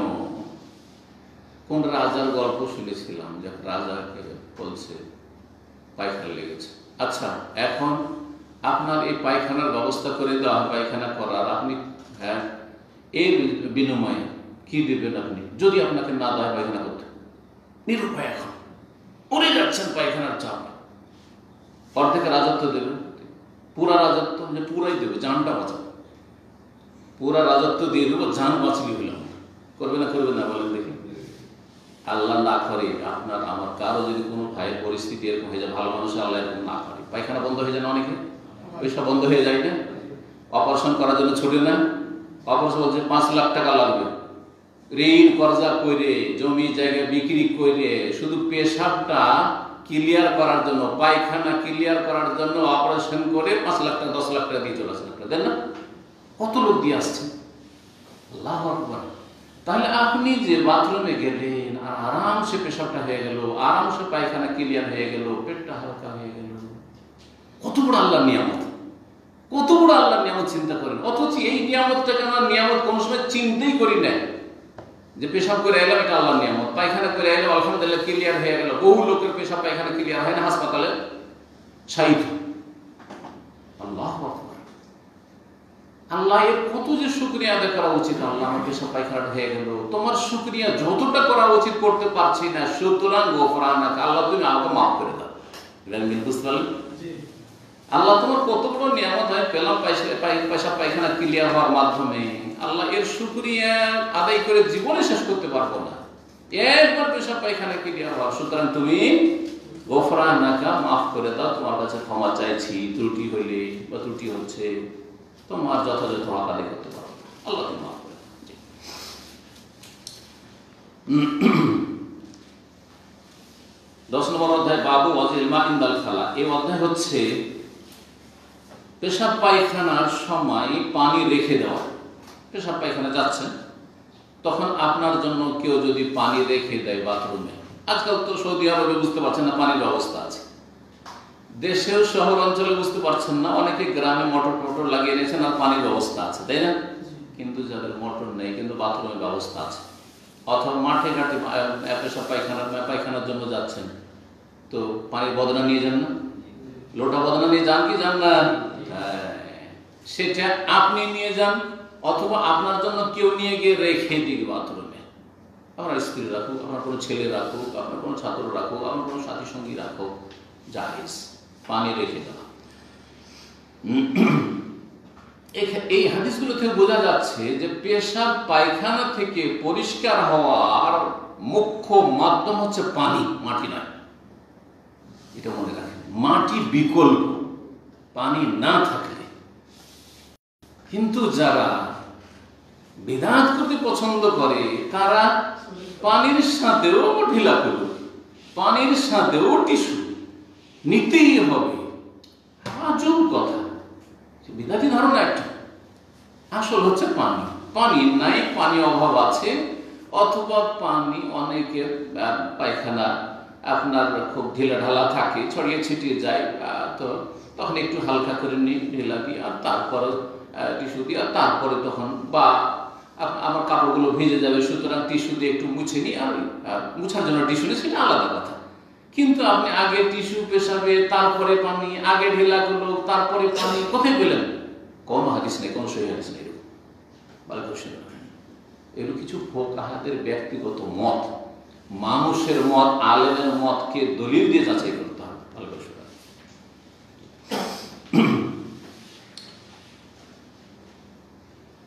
কোন রাজার গল্প শুনেছিলাম যে রাজাকে বলছে পায়খানা লেগেছে। আচ্ছা, এখন আপনার এই পায়খানার ব্যবস্থা করে দেওয়া, পায়খানা করার, আপনি হ্যাঁ এর বিনিময়ে কি দেবেন? আপনি যদি আপনাকে না দেয় পায়খানা করতে, নিরুপায়, এখন উড়ে যাচ্ছেন পায়খানার চাপ, অর্ধেক রাজত্ব দেবেন, পুরা রাজত্ব যে পুরাই দেবে, জানটা বাঁচাবে, পুরা রাজত্ব দিয়ে দেবো, জান বাঁচলি হইলাম। করবে না করবে না বলেন দেখি? আল্লাহ না করে আপনার আমার কারো যদি কোনো ভাইয়ের পরিস্থিতি এরকম হয়ে যায়, ভালো মানুষ আল্লাহ এরকম না করে, পায়খানা বন্ধ হয়ে যায় না, অনেকে পয়সা বন্ধ হয়ে যায় না, অপারেশন করার জন্য ছুটে না, অপারেশন বলছে 5 লাখ টাকা লাগবে, ঋণ কর্জা করে জমি জায়গা বিক্রি করে শুধু পেশাবটা ক্লিয়ার করার জন্য, পায়খানা ক্লিয়ার করার জন্য অপারেশন করে 5 লাখ টাকা 10 লাখ টাকা দিয়ে চলে আসেন। আপনার দেন না? কত লোক দিয়ে আসছে। আল্লাহু আকবার। তাহলে আপনি যে বাথরুমে গেলেন আর আরামসে পেশাবটা হয়ে গেল, আরামসে পায়খানা ক্লিয়ার হয়ে গেল, পেটটা হালকা হয়ে গেল, কত বড় আল্লাহর নিয়ামত, কত বড় আল্লাহর নিয়ামত চিন্তা করেন। অথচ এই নিয়ামতটাকে আমরা নিয়ামত কোনো সময় চিন্তাই করি না, যে পেশাব করে এলাম এটা আল্লাহর নিয়ামত, পায়খানা করে এলাম আলহামদুলিল্লাহ ক্লিয়ার হয়ে গেল। বহু লোকের পেশাব পায়খানা ক্লিয়ার হয় না, হাসপাতালে শাহীদ। আল্লাহু আকবার। আল্লাহ এর কত যে শুকরিয়া আদায় করা উচিত। আল্লাহ আমার পেশাব পায়খানাটা হয়ে গেল, তোমার শুকরিয়া যতটা করা উচিত করতে পারছি না, সুতরাং গোফরানাকা, আল্লাহ তুমি আমাকে মাফ করে দাও। বুঝতে পারলেন? আল্লাহ তোমার কত বড় নিয়ামত হয় পেলাম পেশাব পায়খানা ক্লিয়ার হওয়ার মাধ্যমে। আল্লাহ এর শুকরিয়া আদায় করে জীবনে শেষ করতে পারবো না, একবার পেশাব পায়খানা ক্লিয়ার হওয়ার। সুতরাং তুমি গোফরানাকা, মাফ করে দাও, তোমার কাছে ক্ষমা চাইছি, ত্রুটি হইলে বা ত্রুটি হচ্ছে তোমার যথাযথ হক আদায় করতে পারো, আল্লাহ তুমি মাফ করে। 10 নম্বর অধ্যায়, বাবু ওয়াজিল মা ইনদাল খালা। এই অধ্যায় হচ্ছে পেশাব পায়খানার সময় পানি রেখে দেওয়া। পেশাব পায়খানা যাচ্ছেন, তখন আপনার জন্য কেউ যদি পানি রেখে দেয় বাথরুমে, আজকাল তো সৌদি আরবে বুঝতে পারছেন না পানির ব্যবস্থা আছে, দেশেও শহর অঞ্চলে বুঝতে পারছেন না, অনেকে গ্রামে মোটর লাগিয়ে নিয়েছেন আর পানির ব্যবস্থা আছে, তাই না? কিন্তু যাদের মোটর নেই কিন্তু বাথরুমের ব্যবস্থা আছে, অথবা মাঠে ঘাটে পেশাব পায়খানার জন্য যাচ্ছেন, তো পানির বদনা নিয়ে যান না, লোটা বদনা নিয়ে যান কি যান না? সেটা আপনি নিয়ে যান, অথবা আপনার জন্য কেউ নিয়ে গিয়ে রেখে দিক বাথরুমে। আপনার স্ত্রী রাখুক, আপনার কোনো ছেলে রাখুক, আপনার কোনো ছাত্র রাখুক, আপনার কোনো সাথী সঙ্গী রাখুক, জায়েজ পানি রেখে দেওয়া। এই হাদিসগুলো থেকে বোঝা যাচ্ছে যে পেশাব পায়খানা থেকে পরিষ্কার হওয়ার মুখ্য মাধ্যম হচ্ছে পানি, মাটি নয়। এটা মনে রাখেন, মাটি বিকল্প, পানি না থাকলে। কিন্তু যারা বিদআত করতে পছন্দ করে তারা পানির সাথেও ঢিলা করবে, পানির সাথেও টিস্যু নিতেই হবে। আজব কথা, বিদআতি ধারণা একটা। আসল হচ্ছে পানি, পানি নাই, পানি অভাব আছে, অথবা পানি অনেকের পায়খানা আপনার খুব ঢিলা ঢালা থাকে, ছড়িয়ে ছিটিয়ে যায়, তো তখন একটু হালকা করে নিই ঢিলা দিয়ে, আর তারপরে টিস্যু দিয়ে, আর তারপরে তখন বা আমার কাপড়গুলো ভিজে যাবে, সুতরাং টিস্যু দিয়ে একটু মুছে নিই, আর মুছার জন্য টিস্যু নিই, সেটা আলাদা কথা। কিন্তু আপনি আগে টিস্যু পেশাবে, তারপরে পানি, আগে ঢিলা করলো, তারপরে পানি, কোথায় পেলেন? কোনো হাদিস নেই, কোনো সহিহ হাদিস নেই। এগুলো কিছু ফুকাহাদের ব্যক্তিগত মত, মানুষের মত, আলেমের মতকে দলিল দিয়ে যাচাই করতে হবে।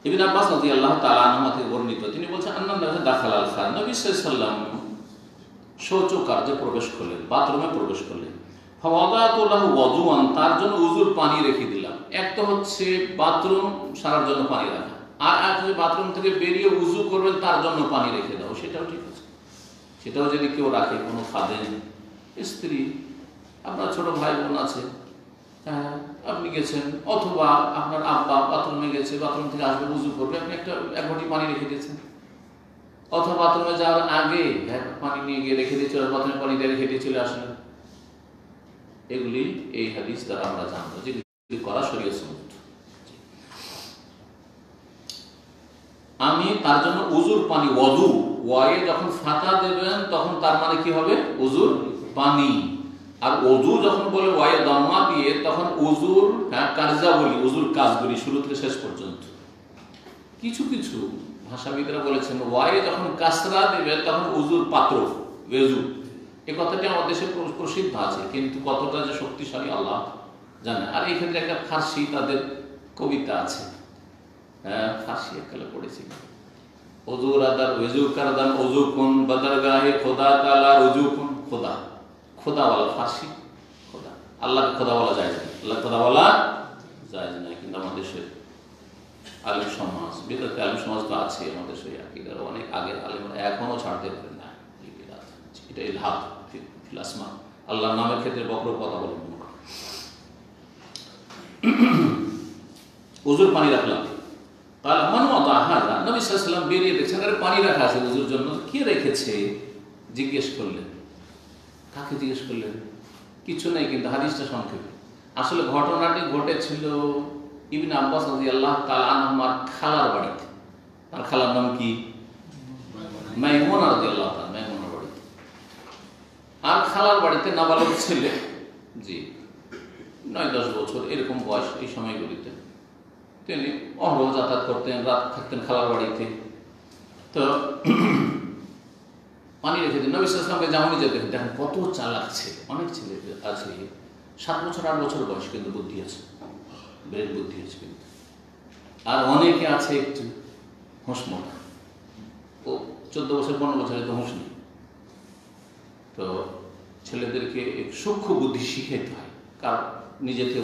ইবনে আব্বাস রাদিয়াল্লাহু তাআলা আনহু থেকে বর্ণিত, তিনি বলছেন আন্নাল্লাহু দাখালাল খান, নবী সাল্লাল্লাহু আলাইহি ওয়াসাল্লাম শৌচকার্যে প্রবেশ করলেন, বাথরুমে প্রবেশ করলেন। ফাওয়াদাতু লাহু ওযুআন, তার জন্য উযুর পানি রেখে দিলাম। এক তো হচ্ছে বাথরুম সারার জন্য পানি রাখা, আর এক হচ্ছে বাথরুম থেকে বেরিয়ে উযু করবেন তার জন্য পানি রেখে দাও, সেটাও ঠিক আছে। সেটাও যদি কেউ রাখে, কোনো খাদেম, স্ত্রী, আপনার ছোট ভাই বোন আছে, আপনি গেছেন, অথবা আপনার আব্বা বাথরুমে গেছে, বাথরুম থেকে আসবে, উযু করবে, আপনি এক ঘটি পানি রেখে দিয়েছেন, অথবা বাথরুমে যাওয়ার আগে পানি নিয়ে গিয়ে রেখে দিয়ে চলে, বাথরুমে পানি দিয়ে রেখে দিয়ে চলে আসলেন। এগুলি এই হাদিস দ্বারা আমরা জানবো যে করা শরীয়ত সম্মত। আমি তার জন্য উযুর পানি, ওযু, ওয়ায়ে যখন ফাতা দেবেন তখন তার মানে কি হবে? উযুর পানি। আর ওযু যখন বলে ওয়ায়ে দম্মা দিয়ে, তখন উযুর কার্যাবলী, উযুর কাজগুলি শুরু থেকে শেষ পর্যন্ত। কিছু কিছু ভাষাবিদরা বলেছেন ওয়ায়ে যখন কাসরা দেবে তখন উযুর পাত্র, ওযু। এই কথাটি আমাদের দেশে প্রসিদ্ধ আছে, কিন্তু কতটা যে শক্তিশালী আল্লাহ জানে। আর এই ক্ষেত্রে একটা ফার্সি তাদের কবিতা আছে, ফার্সি এককালে পড়েছি, ওযুর আদার ওযু কারদান ওযু কোন বদরগাহে খোদা তাআলা রুজু কোন। খোদা, খোদা বলা, ফার্সি খোদা, আল্লাহকে খোদা বলা যায় না, আল্লাহ খোদা বলা যায় না। কিন্তু আমাদের দেশের আলেম সমাজ, বিদআতি আলেম সমাজ তো আছে আমাদের দেশে, আকীদার অনেক আগের আলেমরা এখনো ছাড়তে পারেন না এই বিদআত। এটা ইলহাদ ফিল আসমা, আল্লাহর নামের ক্ষেত্রে বক্র কথা বলেন। উযুর পানি রাখলাম, তাহলে মান ওয়াদা হাযা, নবী সাল্লাল্লাহু আলাইহি ওয়াসাল্লাম বেরিয়ে দেখছেন আরে পানি রাখা আছে উযুর জন্য, কে রেখেছে? জিজ্ঞেস করলেন। কাকে জিজ্ঞেস করলেন? কিছু নেই, কিন্তু হাদিসটা সংক্ষেপে। আসলে ঘটনাটি ঘটেছিল ইবনে আব্বাস রাদিয়াল্লাহু তাআলা আনহুর খালার বাড়িতে। তার খালার নাম কি? মাইমুনা রাদিয়াল্লাহু তাআলা, মাইমুনার বাড়িতে। আর খালার বাড়িতে নাবালক ছেলে, জি 9-10 বছর এরকম বয়স, এই সময়গুলিতে তিনি অহরহ যাতায়াত করতেন, রাত থাকতেন খালার বাড়িতে। তো পানি রেখে দিন, নবী সাল্লাল্লাহু আলাইহি ওয়াসাল্লামকে যেমনই যেতে দেখেন কত চালাক ছেলে, অনেক ছেলে আছে 7 বছর 8 বছর বয়স, কিন্তু বুদ্ধি আছে, ব্রেন বুদ্ধি আছে কিন্তু। আর অনেকে আছে একটু হোঁশমোটা, ও 14 বছর 15 বছরে তো হোঁশ নেই। তো ছেলেদেরকে সূক্ষ্ম বুদ্ধি শিখাইতে হয়, কারণ নিজে থেকে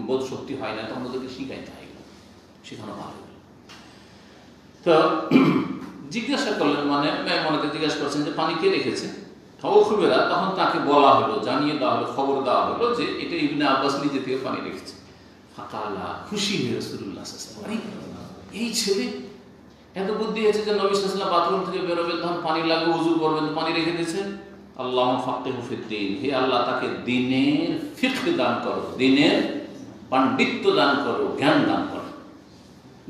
বোধ শক্তি হয় না, তখন ওদেরকে শিখাইতে হয়, শেখানো ভালো। তো জিজ্ঞাসা করলেন, মানে মেহমানকে জিজ্ঞাসা করছেন যে পানি কে রেখেছে? খবরা, তখন তাকে বলা হলো, জানিয়ে দেওয়া হলো, খবর দেওয়া হলো যে এটা ইবনে আব্বাস নিজে থেকে পানি রেখেছে। ফাকালা, খুশি হয়ে রাসূলুল্লাহ সাল্লাল্লাহু আলাইহি ওয়াসাল্লাম, এই ছেলে এত বুদ্ধি হয়েছে যে নবী সাল্লাল্লাহু আলাইহি ওয়াসাল্লাম বাথরুম থেকে বেরোবে, তখন পানি লাগবে, উযু করবেন, তো পানি রেখে দিয়েছে। আল্লাহুম্মা ফাক্কিহু ফিদ্দীন, হে আল্লাহ তাকে দ্বীনের ফিকহ দান করো, দ্বীনের পাণ্ডিত্য দান করো, জ্ঞান দান করো।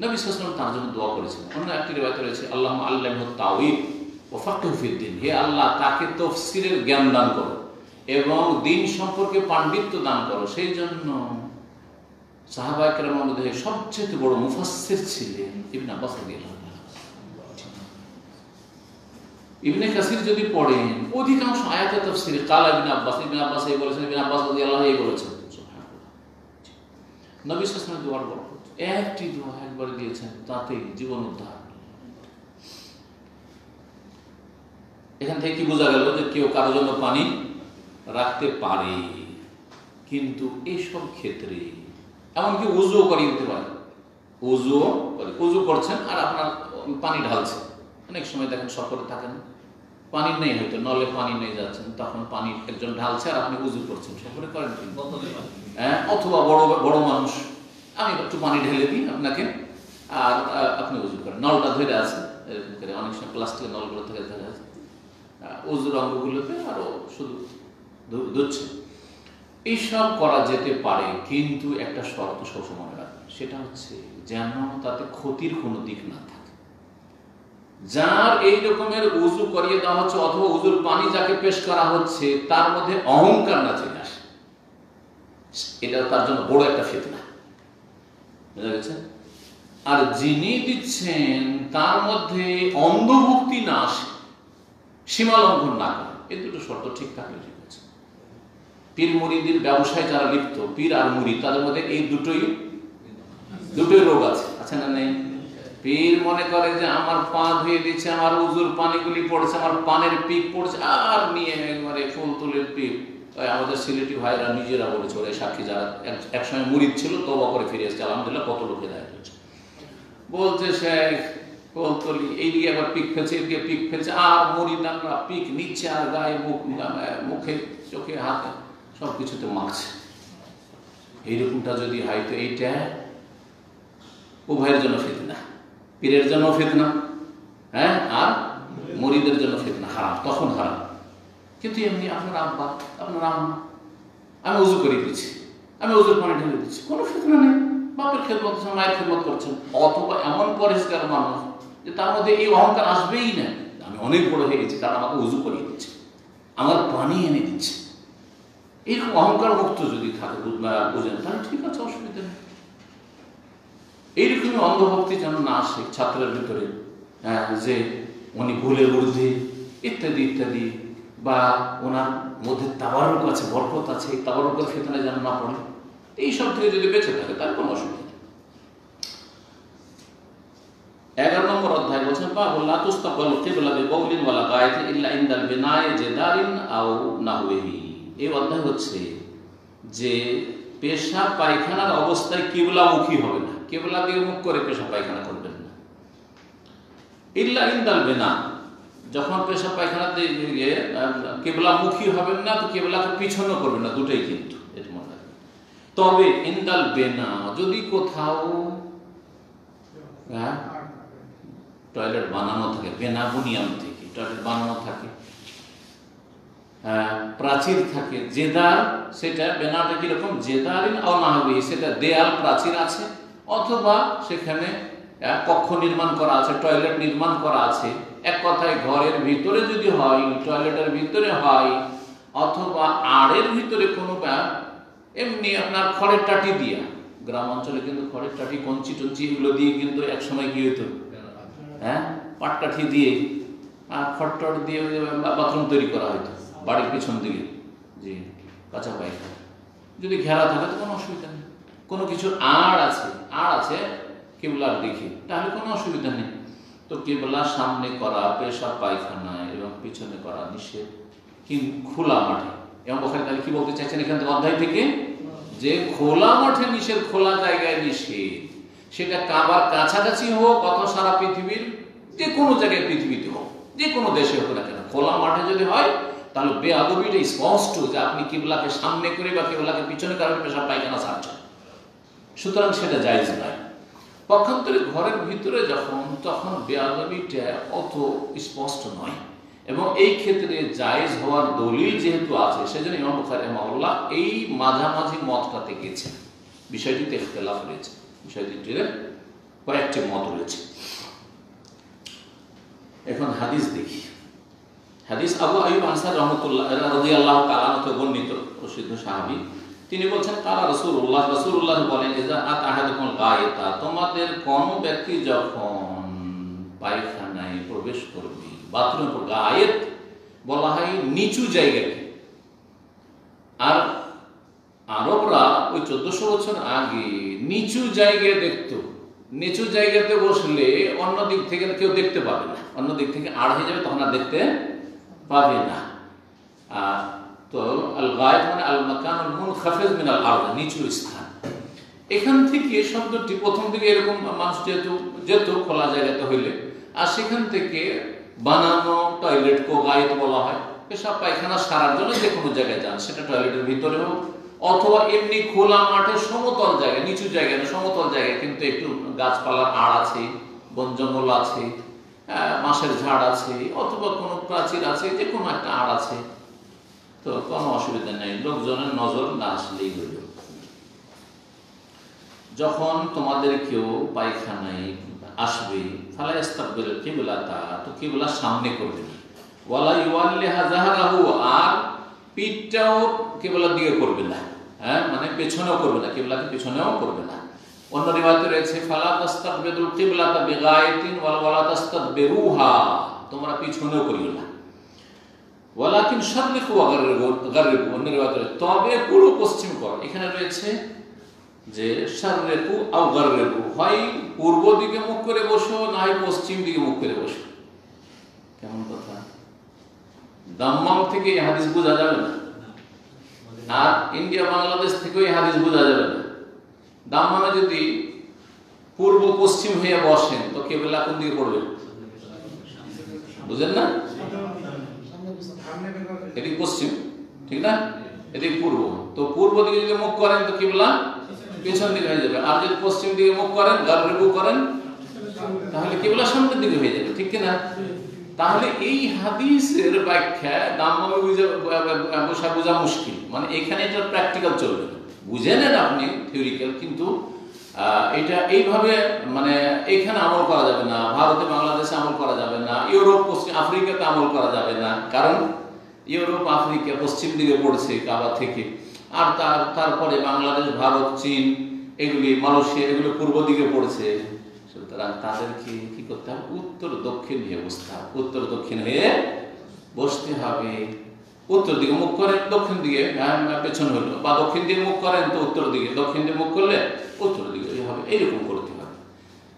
নবী সাল্লাল্লাহু আলাইহি ওয়াসাল্লাম তার জন্য দোয়া করেছেন। অন্য একটি রিওয়ায়াতে রয়েছে আল্লাহুম্মা আল্লিমহু তাওয়ীল ওয়া ফাক্কিহু ফিদ্দীন, হে আল্লাহ তাকে তাফসীরের জ্ঞান দান করো এবং দ্বীন সম্পর্কে পাণ্ডিত্য দান করো। সেই জন্য সাহাবায়ে কেরামের মধ্যে সবচেয়ে বড় মুফাসসির ছিলেন ইবনে আব্বাস রাদিয়াল্লাহু তাআলা। ইবনে কাসির যদি পড়েন, অধিকাংশ আয়াতে তাফসীরে কালা ইবনে আব্বাস, ইবনে আব্বাস এই বলেছেন, ইবনে আব্বাস রাদিয়াল্লাহু এই বলেছেন। সুবহানাল্লাহ। নবী সাল্লাল্লাহু আলাইহি ওয়াসাল্লাম দুয়ার বরকত, একটি দোয়া একবার দিয়েছেন, তাতেই জীবন উদ্ধার। এখান থেকে কি বোঝা গেল যে কেউ কারোর জন্য পানি রাখতে পারে, কিন্তু এইসব ক্ষেত্রে এমনকি উযু করিয়ে দিতে পারে। উযু করছেন আর আপনার পানি ঢালছে, অনেক সময় দেখেন সফরে থাকেন, পানি নেই, হয়তো নলে পানি নেই, যাচ্ছেন, তখন পানি একজন ঢালছে আর আপনি উজু করছেন, সফরে করেন কিন্তু। অথবা বড় বড় মানুষ, আমি একটু পানি ঢেলে দিই আপনাকে আর আপনি উজু করেন, নলটা ধরে আছে এরকম করে, অনেক সময় প্লাস্টিকের নলগুলো থেকে ধরে আছে উজুর অঙ্গগুলোতে, আরও শুধু ধুচ্ছে। এইসব করা যেতে পারে, কিন্তু একটা শর্ত সবসময় মনে রাখবেন, সেটা হচ্ছে যেন তাতে ক্ষতির কোনো দিক না থাকে। যার এই রকমের উজু করিয়ে দেওয়া হচ্ছে অথবা উজুর পানি যাকে পেশ করা হচ্ছে, তার মধ্যে অহংকার না চলে আসে, এটা তার জন্য বড় একটা ফিতনা, বুঝা গেছে? আর যিনি দিচ্ছেন তার মধ্যে অন্ধভক্তি না আসে, সীমা লঙ্ঘন না করে, এই দুটো শর্ত ঠিক থাকলে ঠিক আছে। পীর মুরিদের ব্যবসায় যারা লিপ্ত, পীর আর মুরিদ, তাদের মধ্যে এই দুটোই রোগ আছে না নেই? পীর মনে করে যে আমার পা ধুয়ে দিচ্ছে, আমার উজুর পানিগুলি পড়ছে, আমার পানের পিক পড়ছে, আর নিয়ে একবারে ফুল তুলের পিক। আমাদের সিলেটি ভাইরা নিজেরা বলেছে, ওরা সাক্ষী যারা একসময় মুরিদ ছিল, তওবা করে ফিরে এসেছে, আলহামদুলিল্লাহ কত লোকে দায় হচ্ছে, বলছে শেখ ফুলতলি এইদিকে একবার পিক ফেলছে, এদিকে পিক ফেলছে, আর মুরিদানরা পিক নিচ্ছে আর গায়ে মুখে চোখে হাতে সব কিছুতে মাখছে। এইরকমটা যদি হয় তো এইটা উভয়ের জন্য ফিতনা, পীরের জন্য ফিতনা, হ্যাঁ, আর মুরিদের জন্য ফিতনা, হারাম, তখন হারাম। কিন্তু এমনি আপনার আব্বা, আপনার আম্মা, আমি উজু করে দিচ্ছি, আমি উজুর পানি ঢেলে দিচ্ছি, কোনো ফিতনা নেই, বাপের খেদমত করছেন, মায়ের খেদমত করছেন। অথবা এমন পরিষ্কার মানুষ যে তার মধ্যে এই অহংকার আসবেই না, আমি অনেক বড় হয়ে গেছি, তারা আমাকে উজু করিয়ে দিচ্ছে, আমার পানি এনে দিচ্ছে, এইরকম অহংকার মুক্ত যদি থাকে বুঝেন, তাহলে ঠিক আছে, অসুবিধা নেই। এইরকমই অন্ধভক্তি যেন না আসে ছাত্রের ভিতরে, যে উনি ভুলের ঊর্ধ্বে ইত্যাদি ইত্যাদি, বা ওনার মধ্যে তাবারুক আছে, বরকত আছে, এই তাবারুকের ফিতনায় যেন না পড়ে। এইসব থেকে যদি বেঁচে থাকে তার কোনো অসুবিধা নেই। 11 নম্বর অধ্যায় বলছেন, বাবু লা তুস্তাকবালু কিবলা বিকাউলিন ওয়ালা গায়তিন ইল্লা ইনদাল বিনায়ে জিদারিন আও নাহওয়িহি। এই অধ্যায় হচ্ছে যে পেশাব পায়খানার অবস্থায় কিবলামুখী হবে না, কিবলা দিয়ে মুখ করে পেশাব পায়খানা করবেন না। ইল্লা ইনদাল বিনা, যখন পেশাব পায়খানাতে গিয়ে কিবলামুখী হবেন না, তো কিবলাকে পিছনও করবেন না, দুটোই কিন্তু, এটা মনে রাখবেন। তবে ইনদাল বেনা, যদি কোথাও টয়লেট বানানো থাকে, বেনা বুনিয়াম থেকে টয়লেট বানানো থাকে, প্রাচীর থাকে, জেদার, সেটা বেনাটা কিরকম, জেদারিন আও নাহওয়িহি, সেটা দেয়াল প্রাচীর আছে, অথবা সেখানে কক্ষ নির্মাণ করা আছে, টয়লেট নির্মাণ করা আছে। এক কথায় ঘরের ভিতরে যদি হয়, টয়লেটের ভিতরে হয়, অথবা আড়ের ভিতরে কোনো এমনি আপনার খড়ের টাটি দিয়া, গ্রাম অঞ্চলে কিন্তু খড়ের টাটি, কঞ্চি টঞ্চি এগুলো দিয়ে কিন্তু একসময় কি হতো, পাটকাঠি দিয়ে খড়টড় দিয়ে বাথরুম তৈরি করা হতো বাড়ির পিছন দিকে, জি, কাঁচা পায়খানা। যদি ঘেরা থাকে তো কোনো অসুবিধা নেই, কোনো কিছু আড় আছে কিবলার দিকে, তাহলে কোনো অসুবিধা নেই। তো কিবলার সামনে করা পেশাব পায়খানায় এবং পিছনে করা নিষেধ, কিন্তু খোলা মাঠে। এবং বুখারী তাহলে কি বলতে চাইছেন এখান থেকে, অধ্যায় থেকে, যে খোলা মাঠে নিষেধ, খোলা জায়গায় নিষেধ, সেটা কাবার কাছাকাছি হোক অথবা সারা পৃথিবীর যে কোনো জায়গায় পৃথিবীতে হোক, যে কোনো দেশে হোক না কেন, খোলা মাঠে যদি হয় তাহলে বেআদবিটা স্পষ্ট, যে আপনি কিবলাকে সামনে করে বা কিবলাকে পিছনে কারণে পেশাব পায়খানা ছাড়ছেন, সুতরাং সেটা জায়েজ নয়। পক্ষান্তরে ঘরের ভিতরে যখন, তখন বেআদবিটা অত স্পষ্ট নয়, এবং এই ক্ষেত্রে জায়েজ হওয়ার দলিল যেহেতু আছে, সেজন্য ইমাম বুখারী রাহিমাহুল্লাহ এই মাঝামাঝি মতটাতে গেছেন। বিষয়টিতে ইখতিলাফ রয়েছে, বিষয়টিতে কয়েকটি মত রয়েছে। এখন হাদিস দেখি। হাদিস আবু আইয়ুব আনসারী রাদিয়াল্লাহু তাআলা আনহু বর্ণিত, প্রসিদ্ধ সাহাবী, তিনি বলছেন, কালা রাসূলুল্লাহ বলেন, ইযা আতা আহাদুকুল গায়তা, তোমাদের কোন ব্যক্তি যখন পায়খানায় প্রবেশ করবে, বাথরুমে পড়বে, গায়েত বলা হয় নিচু জায়গাকে। আর আরবরা ওই 1400 বছর আগে নিচু জায়গায় দেখতো, নিচু জায়গাতে বসলে অন্য দিক থেকে কেউ দেখতে পাবে না, অন্য দিক থেকে আড় হয়ে যাবে, তখন আর দেখতে পাবে না। তো আল গায়েত মানে আল মাকানুল মুনখাফিজ মিনাল আরদ, নিচু স্থান। এখান থেকে শব্দটি প্রথম দিকে এরকম মানুষ যেহেতু খোলা জায়গাতে হইলে আর সেখান থেকে বানানো টয়লেটকে গায়েত বলা হয়। পেশাব পায়খানা সারার জন্য যে কোনো জায়গায় যান, সেটা টয়লেটের ভিতরে হোক অথবা এমনি খোলা মাঠে সমতল জায়গায়, নিচু জায়গায় না সমতল জায়গায়, কিন্তু একটু গাছপালার আড় আছে, বন জঙ্গল আছে, বাঁশের ঝাড় আছে, অথবা কোনো প্রাচীর আছে, যে কোনো একটা আড় আছে, তো কোনো অসুবিধা নেই, লোকজনের নজর না আসলেই হইল। যখন তোমাদের কেউ পায়খানায় আসবে, ফালা ইস্তাকবিল কিবলাতা, তো কিবলা সামনে করবে না, ওয়ালা ইউয়াল্লিহা যাহরাহু, আর পিঠটাও কিবলার দিকে করবে না, মানে পেছনেও করবে না, কিবলাকে পেছনেও করবে না। অন্য রিওয়ায়াতে রয়েছে ফালা তাস্তাকবিলুল কিবলাতা বিগায়াতিন ওয়ালা তাস্তাদবিরুহা, তোমরা পিছনেও করিও না। ওয়ালাকিন শাররিকু ওয়া গাররিবু, অন্য রিওয়ায়াতে তবে পুরো পশ্চিম করো। এখানে রয়েছে যে শাররিকু আও গাররিবু, হয় পূর্ব দিকে মুখ করে বসো, না হয় পশ্চিম দিকে মুখ করে বসো। কেমন কথা! দাম্মাম থেকে এই হাদিস বোঝা যাবে না, আর ইন্ডিয়া বাংলাদেশ থেকেও এই হাদিস বোঝা যাবে না। দাম্মামে যদি পূর্ব পশ্চিম হয়ে বসেন, তো কিবলা কোন দিকে পড়বে? বুঝেন না? এদিক পশ্চিম, ঠিক না? এদিক পূর্ব, তো পূর্ব দিকে যদি মুখ করেন তো কিবলা পেছন দিকে হয়ে যাবে। আর যদি পশ্চিম দিকে মুখ করেন, গাররিবু করেন, তাহলে কিবলা সামনের দিকে হয়ে যাবে, ঠিক কিনা? তাহলে এই হাদিসের ব্যাখ্যা দাম্মামে বোঝা মুশকিল, মানে এখানে এটা প্র্যাকটিক্যাল চলবে না। বুঝে নেন আপনি থিওরিক্যাল, কিন্তু এটা এইভাবে মানে এখানে আমল করা যাবে না, ভারতে বাংলাদেশে আমল করা যাবে না, ইউরোপ পশ্চিম আফ্রিকাতে আমল করা যাবে না, কারণ ইউরোপ আফ্রিকা পশ্চিম দিকে পড়ছে কাবা থেকে, আর তারপরে বাংলাদেশ, ভারত, চীন, এগুলি মালয়েশিয়া, এগুলো পূর্ব দিকে পড়ছে। সুতরাং তাদেরকে কি করতে হবে? উত্তর দক্ষিণ হয়ে বসতে হবে, উত্তর দক্ষিণ হয়ে বসতে হবে। উত্তর দিকে মুখ করেন, দক্ষিণ দিকে পেছন হলো, বা দক্ষিণ দিকে মুখ করেন তো উত্তর দিকে, দক্ষিণ দিকে মুখ করলে উত্তর দিকে হবে, এইরকম করতে হবে।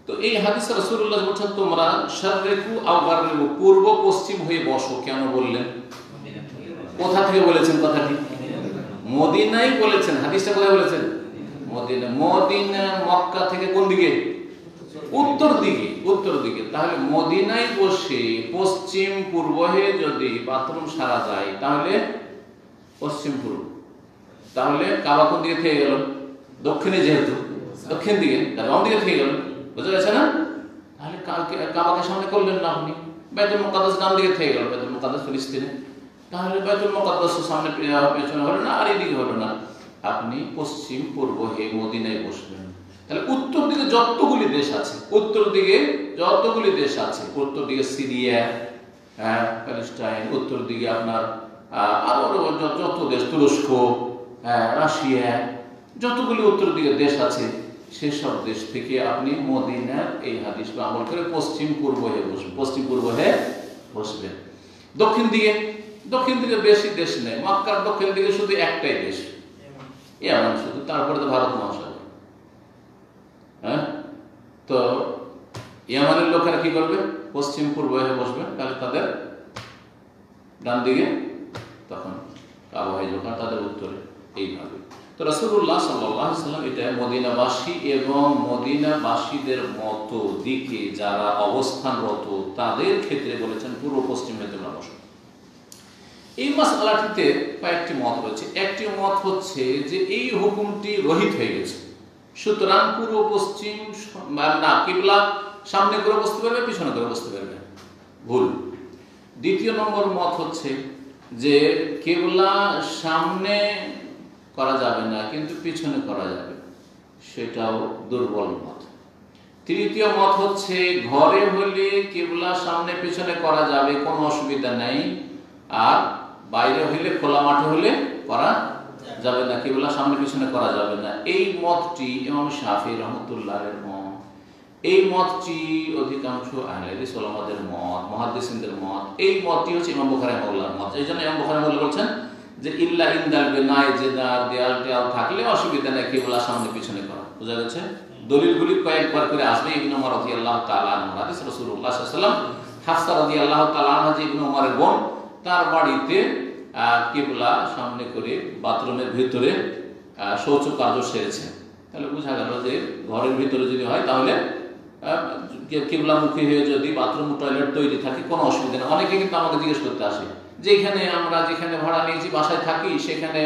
তো এই হাদিসে রাসূলুল্লাহ বলেছেন তোমরা শাররিকু আও গাররিবু, পূর্ব পশ্চিম হয়ে বসো। কেন বললেন? কোথা থেকে বলেছেন কথাটি? মদিনায় বলেছেন। হাদিসটা কোথায় বলেছেন? মদিনা। মদিনা মক্কা থেকে কোন দিকে? উত্তর দিকে, উত্তর দিকে। তাহলে মদিনায় বসে পশ্চিম পূর্ব হয়ে যদি বাথরুম সারা যায়, তাহলে পশ্চিম পূর্ব। তাহলে কাবা কোন দিকে থেকে গেল? দক্ষিণে, যেহেতু দক্ষিণ দিকে, বাম দিকে থেকে গেল। বুঝা গেছে না? তাহলে কাবাকে সামনে করলেন না আপনি, বাইতুল মুকাদ্দাস ডান দিকে থেকে গেল, বাইতুল মুকাদ্দাস ফিলিস্তিনে, তাহলে বাইতুল মুকাদ্দাস সামনে পেছনে হলো না, আর এদিকে হলো না। আপনি পশ্চিম পূর্ব হয়ে মদিনায় বসবেন। তাহলে উত্তর দিকে যতগুলি দেশ আছে, উত্তর দিকে যতগুলি দেশ আছে, উত্তর দিকে সিরিয়া, প্যালেস্টাইন, উত্তর দিকে আপনার আরো যত দেশ, তুরস্ক, রাশিয়া, যতগুলি উত্তর দিকে দেশ আছে, সেসব দেশ থেকে আপনি মদিনার এই হাদিস আমল করে পশ্চিম পূর্ব হয়ে বসবেন, পশ্চিম পূর্ব হয়ে বসবেন। দক্ষিণ দিকে বেশি দেশ নেই, মক্কার দক্ষিণ দিকে শুধু একটাই দেশ, ইয়ামান শুধু, তারপরে তো ভারত মহাসাগর। তো ইয়ামানের লোকেরা কি করবে? পশ্চিম পূর্ব হয়ে বসবে, তাহলে তাদের ডান দিকে তখন কাবা হয়ে যাবে, তাদের উত্তরে। এইভাবে তো রাসূলুল্লাহ সাল্লাল্লাহু আলাইহি ওয়াসাল্লাম এটা মদিনাবাসী এবং মদিনাবাসীদের মতো দিকে যারা অবস্থানরত তাদের ক্ষেত্রে বলেছেন পূর্ব পশ্চিম হয়ে তোমরা বসো। এই মাসআলাটিতে কয়েকটি মত রয়েছে। একটি মত হচ্ছে যে এই হুকুমটি রহিত হয়ে গেছে, সুতরাং পূর্ব পশ্চিম না, কিবলা সামনে করে বসতে পারবে, পিছনে করে বসতে পারবে, ভুল। দ্বিতীয় নম্বর মত হচ্ছে যে কিবলা সামনে করা যাবে না, কিন্তু পিছনে করা যাবে, সেটাও দুর্বল মত। তৃতীয় মত হচ্ছে ঘরে হলে কিবলা সামনে পিছনে করা যাবে, কোনো অসুবিধা নেই, আর বাইরে হইলে, খোলা মাঠে হলে করা যাবে না, কিবলা সামনে পিছনে করা যাবে না। এই মতটি ইমাম শাফি রাহমাতুল্লাহের মত, এই মতটি অধিকাংশ আহলে হাদিস ওলামাদের মত, মুহাদ্দিসিনদের মত। এই মতটি হচ্ছে ইমাম বুখারী রাহিমাহুল্লাহর মত। এই জন্য ইমাম বুখারী রাহিমাহুল্লাহ বলছেন যে ইল্লা ইনদাল বিনায়, যে দেয়াল টেয়াল থাকলে অসুবিধা নেই কিবলা সামনে পিছনে করা। বুঝা গেছে? দলিলগুলি কয়েকবার করে আসবে। ইবনে ওমর রাদিয়াল্লাহু তাআলা আনহু হাদিস, রাসূলুল্লাহ সাল্লাল্লাহু আলাইহি ওয়াসাল্লাম হাফসা রাদিয়াল্লাহু তাআলা আনহা, যে ইবনে ওমরের বোন, তার বাড়িতে কিবলা সামনে করে বাথরুমের ভিতরে শৌচ কার্য সেরেছেন। তাহলে বোঝা গেল যে ঘরের ভিতরে যদি হয় তাহলে কিবলামুখী হয়ে যদি বাথরুম টয়লেট তৈরি থাকে কোনো অসুবিধা নেই। অনেকে কিন্তু আমাকে জিজ্ঞেস করতে আসে যে এখানে আমরা যেখানে ভাড়া নিয়েছি বাসায় থাকি সেখানে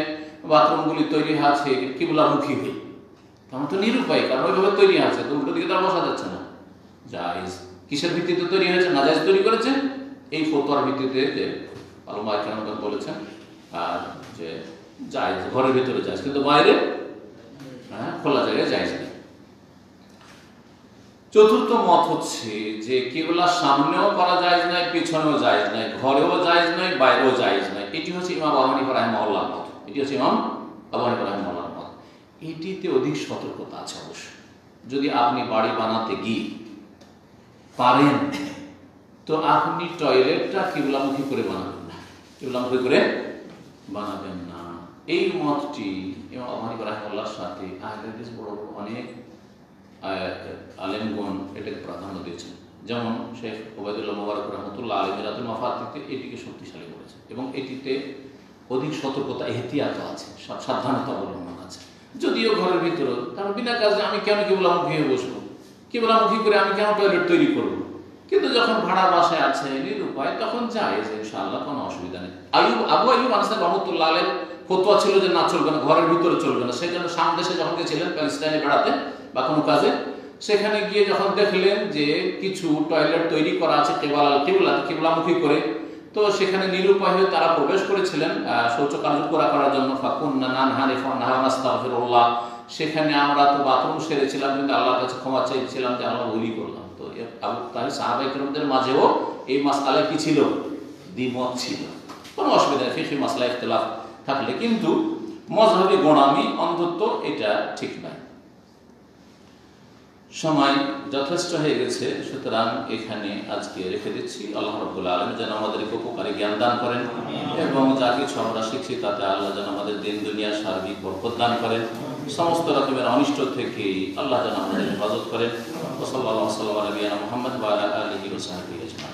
বাথরুমগুলি তৈরি আছে কিবলামুখী হয়ে, তখন তো নিরুপায়, কারণ ওইভাবে তৈরি আছে, তো উল্টো দিকে তো আর বসা যাচ্ছে না। জায়েজ কিসের ভিত্তিতে তৈরি হয়েছে? নাজায়েজ তৈরি করেছে এই ফতোয়ার ভিত্তিতে যে আলমা কেন বলেছেন আর যে জায়েজ ঘরের ভিতরে জায়েজ, কিন্তু বাইরে খোলা জায়গায় জায়েজ নেই। চতুর্থ মত হচ্ছে যে কিবলার সামনেও করা জায়েজ নাই, পিছনেও জায়েজ নাই, ঘরেও জায়েজ নাই, বাইরেও জায়েজ নাই। এটি হচ্ছে ইমাম আবু হানিফা রাহিমাহুল্লাহর মত। এটি হচ্ছে ইমাম আবু হানিফা রাহিমাহুল্লাহর মত। এটিতে অধিক সতর্কতা আছে অবশ্য। যদি আপনি বাড়ি বানাতে গিয়ে পারেন তো আপনি টয়লেটটা কিবলামুখী করে বানাবেন না, কিবলামুখী করে বানাবেন না। এই মতটি ইমাম আবু হানিফা রাহিমাহুল্লাহর সাথে আহলে হাদিস বড় বড় অনেক আলেমগণ এটাকে প্রাধান্য দিয়েছেন। যেমন শেখ ওবায়দুল্লাহ মুবারক রহমতুল্লাহ আলাইহি মিরাতুল মাফাতিতে এটিকে শক্তিশালী করেছে এবং এটিতে অধিক সতর্কতা এহতিয়াত আছে, সাবধানতা অবলম্বন আছে। যদিও ঘরের ভিতরে কারণ বিনা কাজে আমি কেন কিবলামুখী হয়ে বসবো, কিবলামুখী করে আমি কেন টয়লেট তৈরি করবো, কিন্তু যখন ভাড়া বাসায় আছে নিরুপায় তখন জায়েজ ইনশাআল্লাহ, কোনো অসুবিধা নেই। আবু আইয়ুব আনসারী রহমতুল্লাহ আলাইহির ফতোয়া ছিল যে না, চলবে না, ঘরের ভিতরে চলবে না। সেই জন্য শাম দেশে যখন গেছিলেন প্যালেস্টাইনে বেড়াতে বা কোনো কাজে, সেখানে গিয়ে যখন দেখলেন যে কিছু টয়লেট তৈরি করা আছে কিবলামুখী করে, তো সেখানে নিরুপায় হয়ে তারা প্রবেশ করেছিলেন শৌচকার্য করার জন্য। সেখানে আমরা তো বাথরুম সেরেছিলাম কিন্তু আল্লাহর কাছে ক্ষমা চাইছিলাম যে আমরা ভুলই করলাম। তো সাহাবায়ে কেরামদের মাঝেও এই মাসআলায় কি ছিল? দ্বিমত ছিল। কোনো অসুবিধা নেই, ফিকহি মাসলা ইখতিলাফ থাকলে, কিন্তু মযহবি গোঁড়ামি অন্তত এটা ঠিক নয়। সময় যথেষ্ট হয়ে গেছে, সুতরাং এখানে আজকে রেখে দিচ্ছি। আল্লাহ রাব্বুল আলামিন যেন আমাদেরকে উপকারী জ্ঞান দান করেন এবং যা কিছু আমরা শিখছি তাতে আল্লাহ যেন আমাদের দিন দুনিয়ার সার্বিক বরকত দান করেন। সমস্ত রকমের অনিষ্ট থেকে আল্লাহ যেন আমাদের হেফাজত করেন। ওয়া সাল্লাল্লাহু আলা নবিয়িনা মুহাম্মদ ওয়া আলা আলিহি ওয়া সাহবিহি আজমাইন।